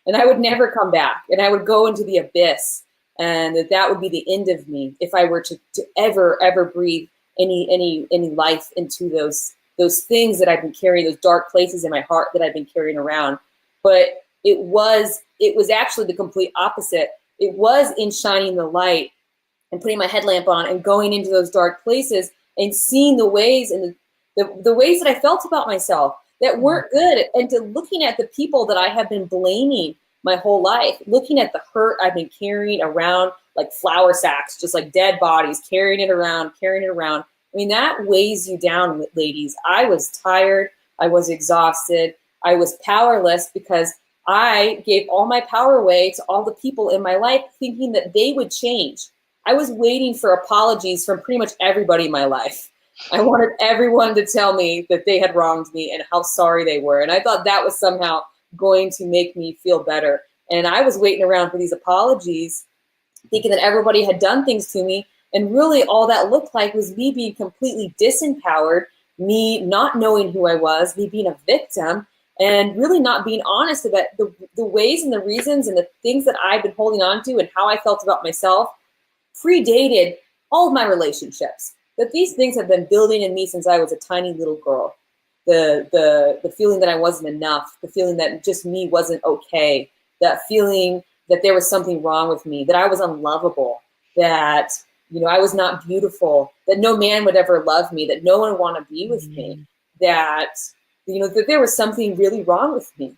and I would never come back, and I would go into the abyss, and that would be the end of me if I were to ever breathe any life into those things that I've been carrying, those dark places in my heart that I've been carrying around. But it was actually the complete opposite. It was in shining the light and putting my headlamp on and going into those dark places and seeing the ways and the ways that I felt about myself that weren't good, and to looking at the people that I have been blaming my whole life, looking at the hurt I've been carrying around like flour sacks, just like dead bodies, carrying it around. I mean, that weighs you down, ladies. I was tired. I was exhausted. I was powerless because I gave all my power away to all the people in my life, thinking that they would change. I was waiting for apologies from pretty much everybody in my life. I wanted everyone to tell me that they had wronged me and how sorry they were. And I thought that was somehow going to make me feel better. And I was waiting around for these apologies, thinking that everybody had done things to me And really all that looked like was me being completely disempowered, me not knowing who I was, me being a victim, and really not being honest about the ways and the reasons and the things that I've been holding on to and how I felt about myself predated all of my relationships. That these things have been building in me since I was a tiny little girl. The feeling that I wasn't enough, the feeling that just me wasn't okay, that feeling that there was something wrong with me, that I was unlovable, that I was not beautiful, that no man would ever love me, that no one would want to be with me, that that there was something really wrong with me.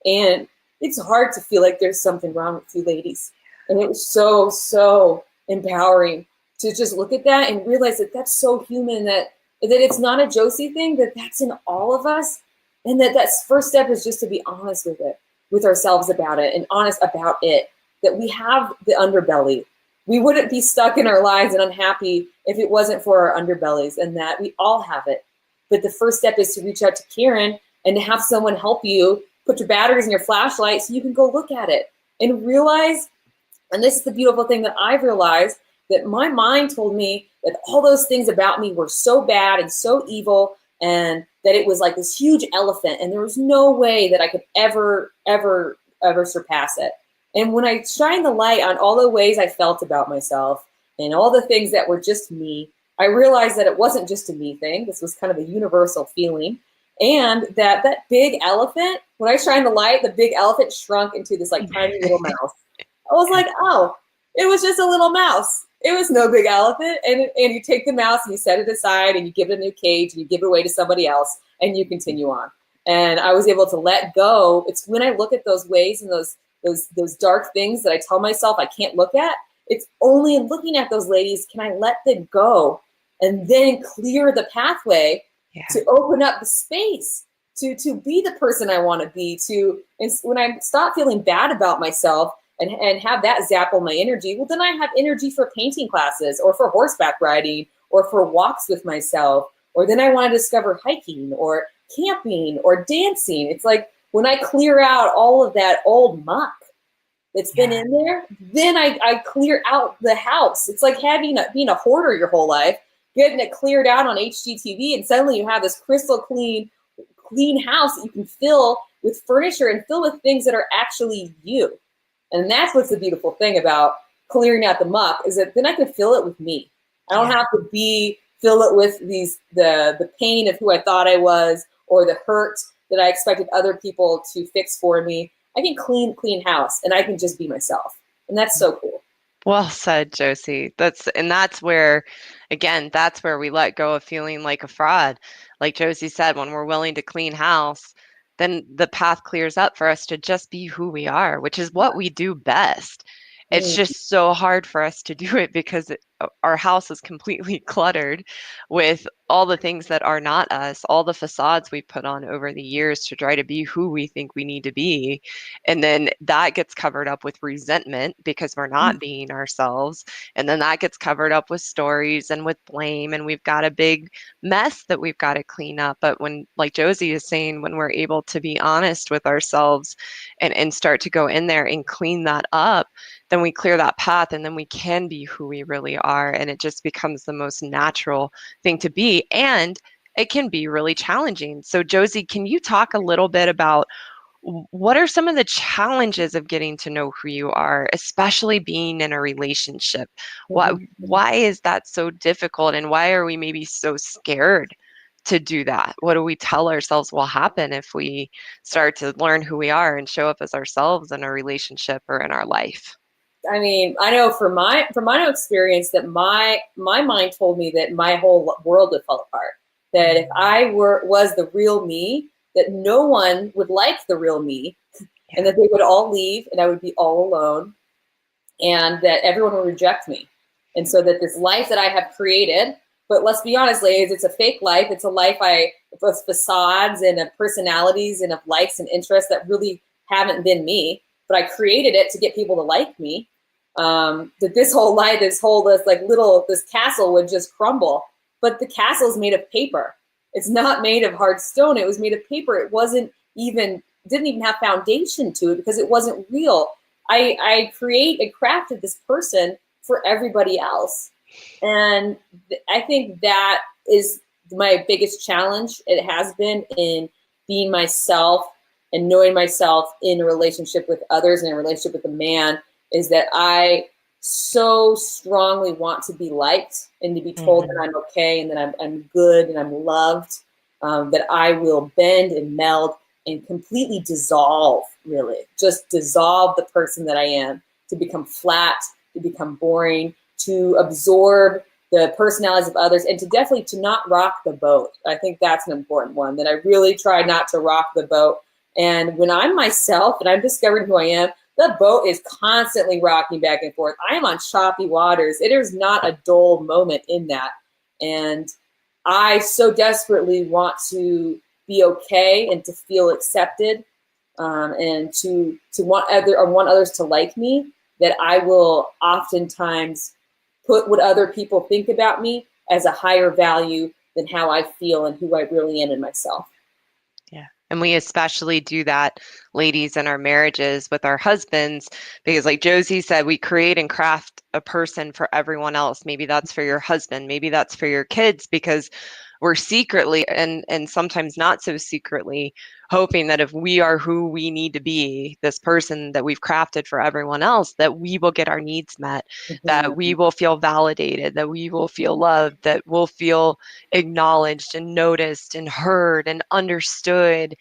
And it's hard to feel like there's something wrong with you ladies. And it was so empowering to just look at that and realize that that's so human, that it's not a Josie thing, that that's in all of us. And that first step is just to be honest with it, with ourselves about it, and honest about it, that we have the underbelly. We wouldn't be stuck in our lives and unhappy if it wasn't for our underbellies, and that we all have it. But the first step is to reach out to Karen and to have someone help you put your batteries in your flashlight so you can go look at it and realize, and this is the beautiful thing that I've realized, that my mind told me that all those things about me were so bad and so evil, and that it was like this huge elephant, and there was no way that I could ever surpass it. And when I shine the light on all the ways I felt about myself and all the things that were just me, I realized that it wasn't just a me thing. This was kind of a universal feeling. And that big elephant, when I shine the light, the big elephant shrunk into this like tiny little mouse. I was like, oh, it was just a little mouse. It was no big elephant. And you take the mouse and you set it aside and you give it a new cage and you give it away to somebody else and you continue on. And I was able to let go. It's when I look at those ways and those dark things that I tell myself I can't look at, it's only in looking at those ladies can I let them go and then clear the pathway to open up the space to be the person I want to be. And when I stop feeling bad about myself and have that zap on my energy, well, then I have energy for painting classes or for horseback riding or for walks with myself. Or then I want to discover hiking or camping or dancing. It's like when I clear out all of that old muck that's been in there, then I clear out the house. It's like being a hoarder your whole life, getting it cleared out on HGTV, and suddenly you have this crystal clean house that you can fill with furniture and fill with things that are actually you. And that's what's the beautiful thing about clearing out the muck, is that then I can fill it with me. I don't have to fill it with the pain of who I thought I was or the hurt that I expected other people to fix for me. I can clean house and I can just be myself. And that's so cool. Well said, Josie. That's where, again, that's where we let go of feeling like a fraud. Like Josie said, when we're willing to clean house, then the path clears up for us to just be who we are, which is what we do best. It's just so hard for us to do it because our house is completely cluttered with all the things that are not us, all the facades we've put on over the years to try to be who we think we need to be. And then that gets covered up with resentment because we're not being ourselves. And then that gets covered up with stories and with blame. And we've got a big mess that we've got to clean up. But when, like Josie is saying, when we're able to be honest with ourselves and start to go in there and clean that up, then we clear that path and then we can be who we really are. And it just becomes the most natural thing to be. And it can be really challenging. So Josie, can you talk a little bit about what are some of the challenges of getting to know who you are, especially being in a relationship? Why is that so difficult? And why are we maybe so scared to do that? What do we tell ourselves will happen if we start to learn who we are and show up as ourselves in a relationship or in our life? I mean, I know from my own experience that my mind told me that my whole world would fall apart. That if I was the real me, that no one would like the real me, and that they would all leave, and I would be all alone, and that everyone would reject me. And so that this life that I have created, but let's be honest, ladies, it's a fake life. It's a life of facades and of personalities and of likes and interests that really haven't been me. But I created it to get people to like me. That this whole life, this castle would just crumble. But the castle is made of paper. It's not made of hard stone. It was made of paper. It didn't even have foundation to it because it wasn't real. I crafted this person for everybody else. And I think that is my biggest challenge. It has been in being myself and knowing myself in a relationship with others and in a relationship with a man, is that I so strongly want to be liked and to be told that I'm okay and that I'm good and I'm loved, that I will bend and meld and completely dissolve, really, just dissolve the person that I am, to become flat, to become boring, to absorb the personalities of others, and to definitely to not rock the boat. I think that's an important one, that I really try not to rock the boat. And when I'm myself and I'm discovering who I am, the boat is constantly rocking back and forth. I am on choppy waters. It is not a dull moment in that. And I so desperately want to be okay and to feel accepted, and to want others to like me, that I will oftentimes put what other people think about me as a higher value than how I feel and who I really am in myself. Yeah. And we especially do that, ladies, in our marriages with our husbands, because like Josie said, we create and craft a person for everyone else. Maybe that's for your husband, maybe that's for your kids, because we're secretly and sometimes not so secretly hoping that if we are who we need to be, this person that we've crafted for everyone else, that we will get our needs met, that we will feel validated, that we will feel loved, that we'll feel acknowledged and noticed and heard and understood.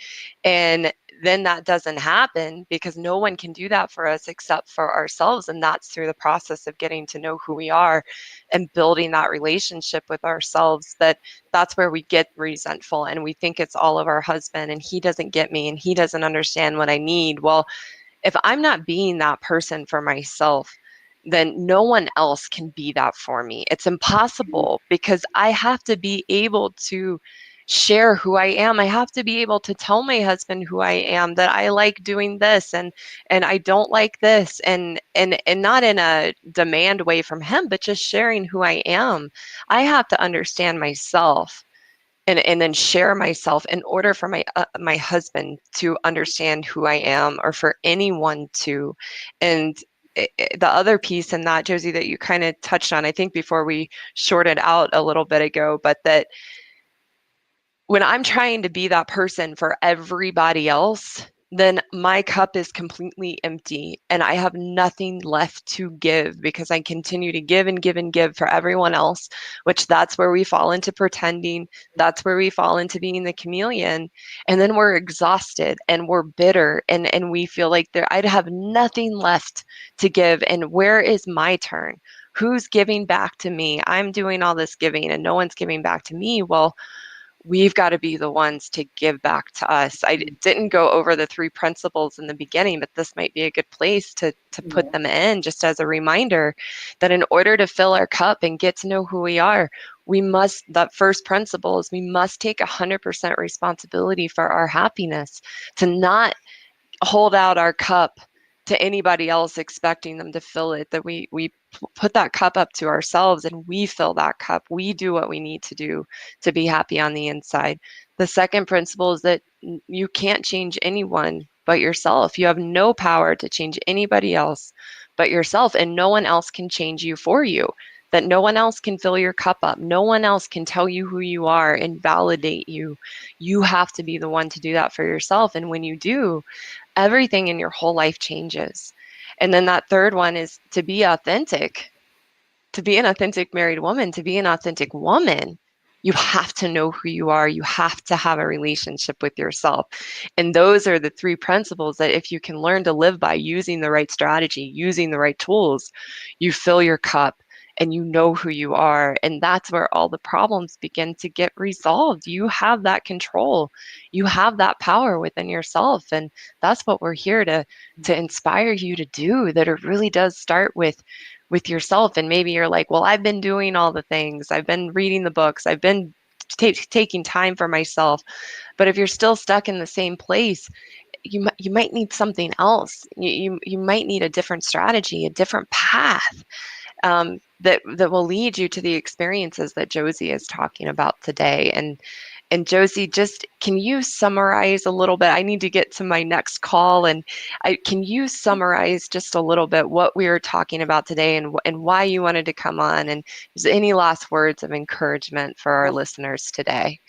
And then that doesn't happen because no one can do that for us except for ourselves. And that's through the process of getting to know who we are and building that relationship with ourselves. That's where we get resentful and we think it's all of our husband and he doesn't get me and he doesn't understand what I need. Well, if I'm not being that person for myself, then no one else can be that for me. It's impossible because I have to be able to share who I am. I have to be able to tell my husband who I am, that I like doing this and I don't like this, and not in a demand way from him, but just sharing who I am. I have to understand myself and then share myself in order for my husband to understand who I am, or for anyone to. And the other piece in that, Josie, that you kind of touched on, I think before we shorted out a little bit ago, but that when I'm trying to be that person for everybody else, then my cup is completely empty and I have nothing left to give, because I continue to give and give and give for everyone else, which that's where we fall into pretending. That's where we fall into being the chameleon. And then we're exhausted and we're bitter and we feel like I'd have nothing left to give. And where is my turn? Who's giving back to me? I'm doing all this giving and no one's giving back to me. Well, we've got to be the ones to give back to us. I didn't go over the 3 principles in the beginning, but this might be a good place to put them in, just as a reminder that in order to fill our cup and get to know who we are, that first principle is we must take 100% responsibility for our happiness, to not hold out our cup to anybody else expecting them to fill it, that we put that cup up to ourselves and we fill that cup. We do what we need to do to be happy on the inside. The second principle is that you can't change anyone but yourself. You have no power to change anybody else but yourself, and no one else can change you for you. That no one else can fill your cup up. No one else can tell you who you are and validate you. You have to be the one to do that for yourself. And when you do, everything in your whole life changes. And then that third one is to be authentic, to be an authentic married woman, to be an authentic woman. You have to know who you are. You have to have a relationship with yourself. And those are the 3 principles that if you can learn to live by using the right strategy, using the right tools, you fill your cup and you know who you are. And that's where all the problems begin to get resolved. You have that control. You have that power within yourself. And that's what we're here to inspire you to do, that it really does start with yourself. And maybe you're like, well, I've been doing all the things. I've been reading the books. I've been taking time for myself. But if you're still stuck in the same place, you might need something else. You might need a different strategy, a different path. that will lead you to the experiences that Josie is talking about today. And Josie, just can you summarize a little bit? I need to get to my next call, and can you summarize just a little bit what we were talking about today and why you wanted to come on? And is there any last words of encouragement for our listeners today?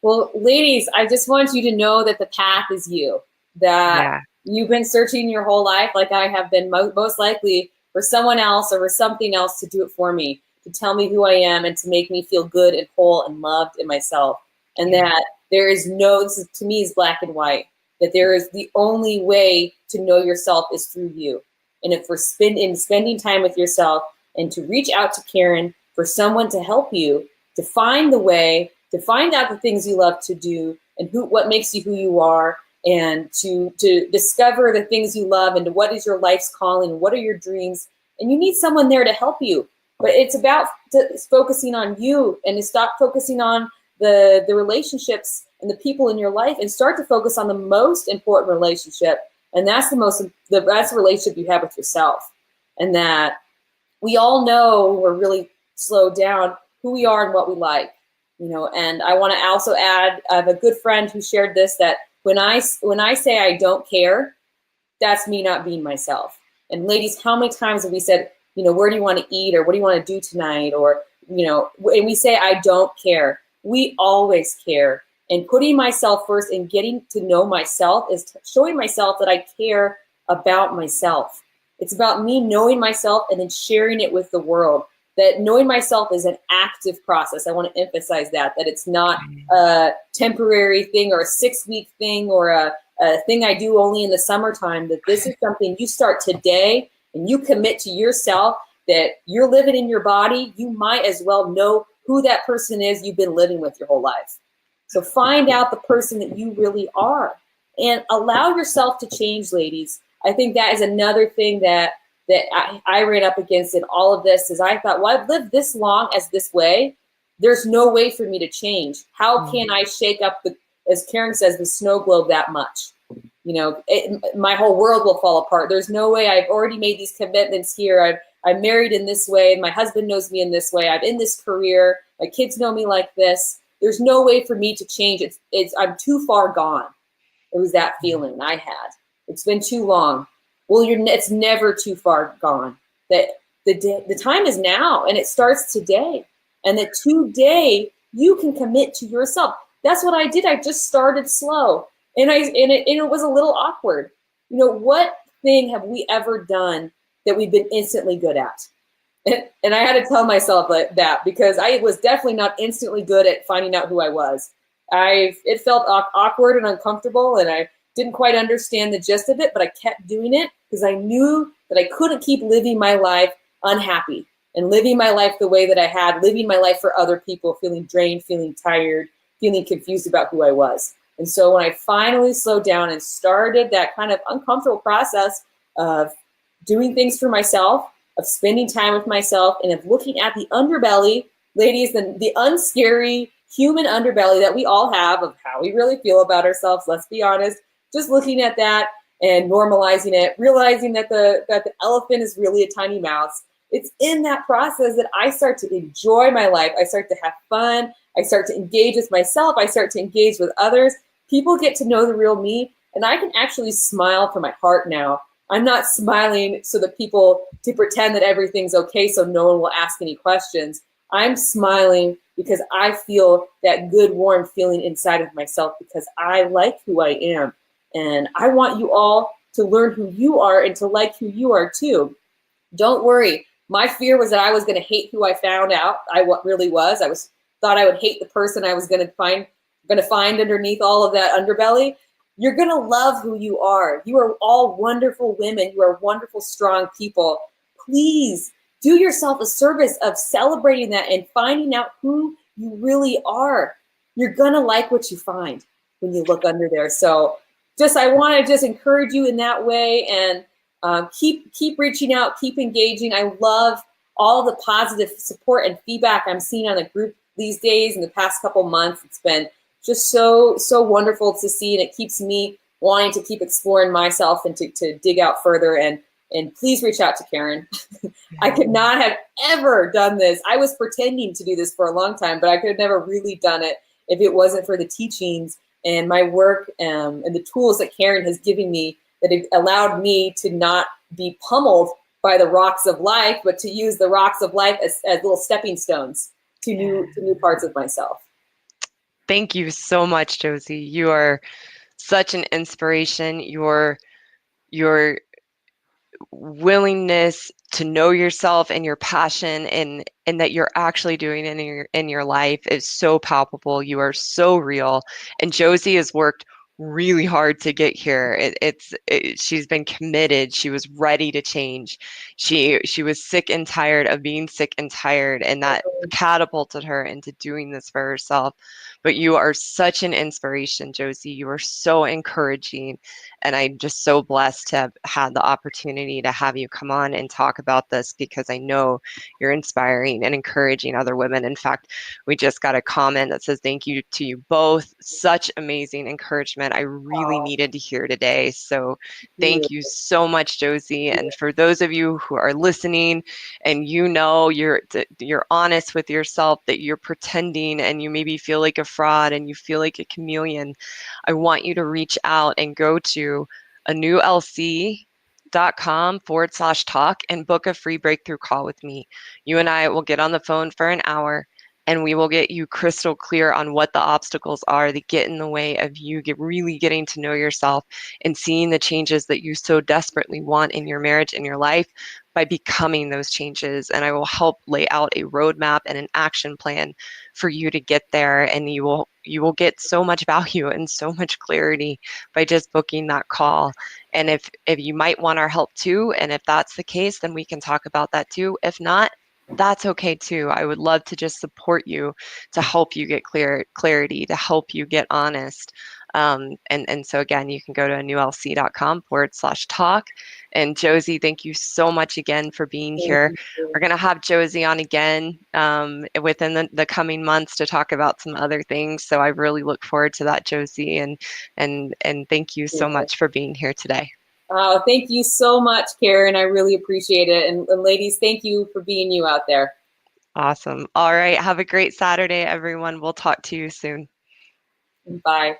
Well, ladies, I just want you to know that the path is you, that Yeah. you've been searching your whole life, like I have been, most likely for someone else or for something else to do it for me, to tell me who I am and to make me feel good and whole and loved in myself. And that there is no, this is, to me, is black and white, that there is the only way to know yourself is through you. And if we're spending time with yourself and to reach out to Karen for someone to help you, to find the way, to find out the things you love to do and what makes you who you are, and to discover the things you love and what is your life's calling and what are your dreams. And you need someone there to help you. But it's about focusing on you and to stop focusing on the relationships and the people in your life and start to focus on the most important relationship. And that's that's the relationship you have with yourself. And that we all know, we're really slowed down, who we are and what we like. And I want to also add, I have a good friend who shared this, that when I say I don't care, that's me not being myself. And ladies, how many times have we said, where do you want to eat, or what do you want to do tonight? Or, and we say, I don't care. We always care. And putting myself first and getting to know myself is showing myself that I care about myself. It's about me knowing myself and then sharing it with the world. That knowing myself is an active process. I want to emphasize that it's not a temporary thing or a 6-week thing or a thing I do only in the summertime, that this is something you start today and you commit to yourself, that you're living in your body. You might as well know who that person is you've been living with your whole life. So find out the person that you really are and allow yourself to change, ladies. I think that is another thing that I ran up against in all of this, is I thought, well, I've lived this long as this way. There's no way for me to change. How can I shake up as Karen says, the snow globe that much? My whole world will fall apart. There's no way. I've already made these commitments here. I'm married in this way. My husband knows me in this way. I'm in this career. My kids know me like this. There's no way for me to change. I'm too far gone. It was that feeling I had. It's been too long. Well, it's never too far gone. That the time is now, and it starts today. And that today you can commit to yourself. That's what I did. I just started slow, and it was a little awkward. What thing have we ever done that we've been instantly good at? And I had to tell myself that, because I was definitely not instantly good at finding out who I was. It felt awkward and uncomfortable, and I didn't quite understand the gist of it, but I kept doing it because I knew that I couldn't keep living my life unhappy and living my life the way that I had, living my life for other people, feeling drained, feeling tired, feeling confused about who I was. And so when I finally slowed down and started that kind of uncomfortable process of doing things for myself, of spending time with myself, and of looking at the underbelly, ladies, the unscary human underbelly that we all have of how we really feel about ourselves, let's be honest, just looking at that and normalizing it, realizing that the elephant is really a tiny mouse. It's in that process that I start to enjoy my life. I start to have fun. I start to engage with myself. I start to engage with others. People get to know the real me, and I can actually smile from my heart now. I'm not smiling so that people to pretend that everything's okay so no one will ask any questions. I'm smiling because I feel that good, warm feeling inside of myself because I like who I am. And I want you all to learn who you are and to like who you are too. Don't worry. My fear was that I was going to hate who I found out I really was. Thought I would hate the person I was going to find underneath all of that underbelly. You're going to love who you are. You are all wonderful women. You are wonderful, strong people. Please do yourself a service of celebrating that and finding out who you really are. You're going to like what you find when you look under there. So I want to encourage you in that way, and keep reaching out, keep engaging. I love all the positive support and feedback I'm seeing on the group these days. In the past couple months, it's been just so wonderful to see, and it keeps me wanting to keep exploring myself and to dig out further. And And please reach out to Karen. I could not have ever done this. I was pretending to do this for a long time, but I could have never really done it if it wasn't for the teachings and my work and the tools that Karen has given me that have allowed me to not be pummeled by the rocks of life, but to use the rocks of life as little stepping stones to new parts of myself. Thank you so much, Josie. You are such an inspiration. Your willingness to know yourself and your passion and that you're actually doing it in your life is so palpable. You are so real. And Josie has worked really hard to get here. She's been committed. She was ready to change. She was sick and tired of being sick and tired, and that catapulted her into doing this for herself. But you are such an inspiration, Josie. You are so encouraging, and I'm just so blessed to have had the opportunity to have you come on and talk about this, because I know you're inspiring and encouraging other women. In fact, we just got a comment that says, thank you to you both. Such amazing encouragement. I really needed to hear today. So thank you so much, Josie. And for those of you who are listening and you're honest with yourself that you're pretending and you maybe feel like a fraud and you feel like a chameleon, I want you to reach out and go to anewlc.com/talk and book a free breakthrough call with me. You and I will get on the phone for an hour, and we will get you crystal clear on what the obstacles are that get in the way of you really getting to know yourself and seeing the changes that you so desperately want in your marriage and your life by becoming those changes. And I will help lay out a roadmap and an action plan for you to get there. And you will get so much value and so much clarity by just booking that call. And if you might want our help too, and if that's the case, then we can talk about that too. If not, that's okay too. I would love to just support you to help you get clarity, to help you get honest. And so again, you can go to anewlc.com/talk. And Josie, thank you so much again for being here. We're going to have Josie on again within the coming months to talk about some other things. So I really look forward to that, Josie. And thank you so much for being here today. Oh, thank you so much, Karen. I really appreciate it. And ladies, thank you for being you out there. Awesome. All right. Have a great Saturday, everyone. We'll talk to you soon. Bye.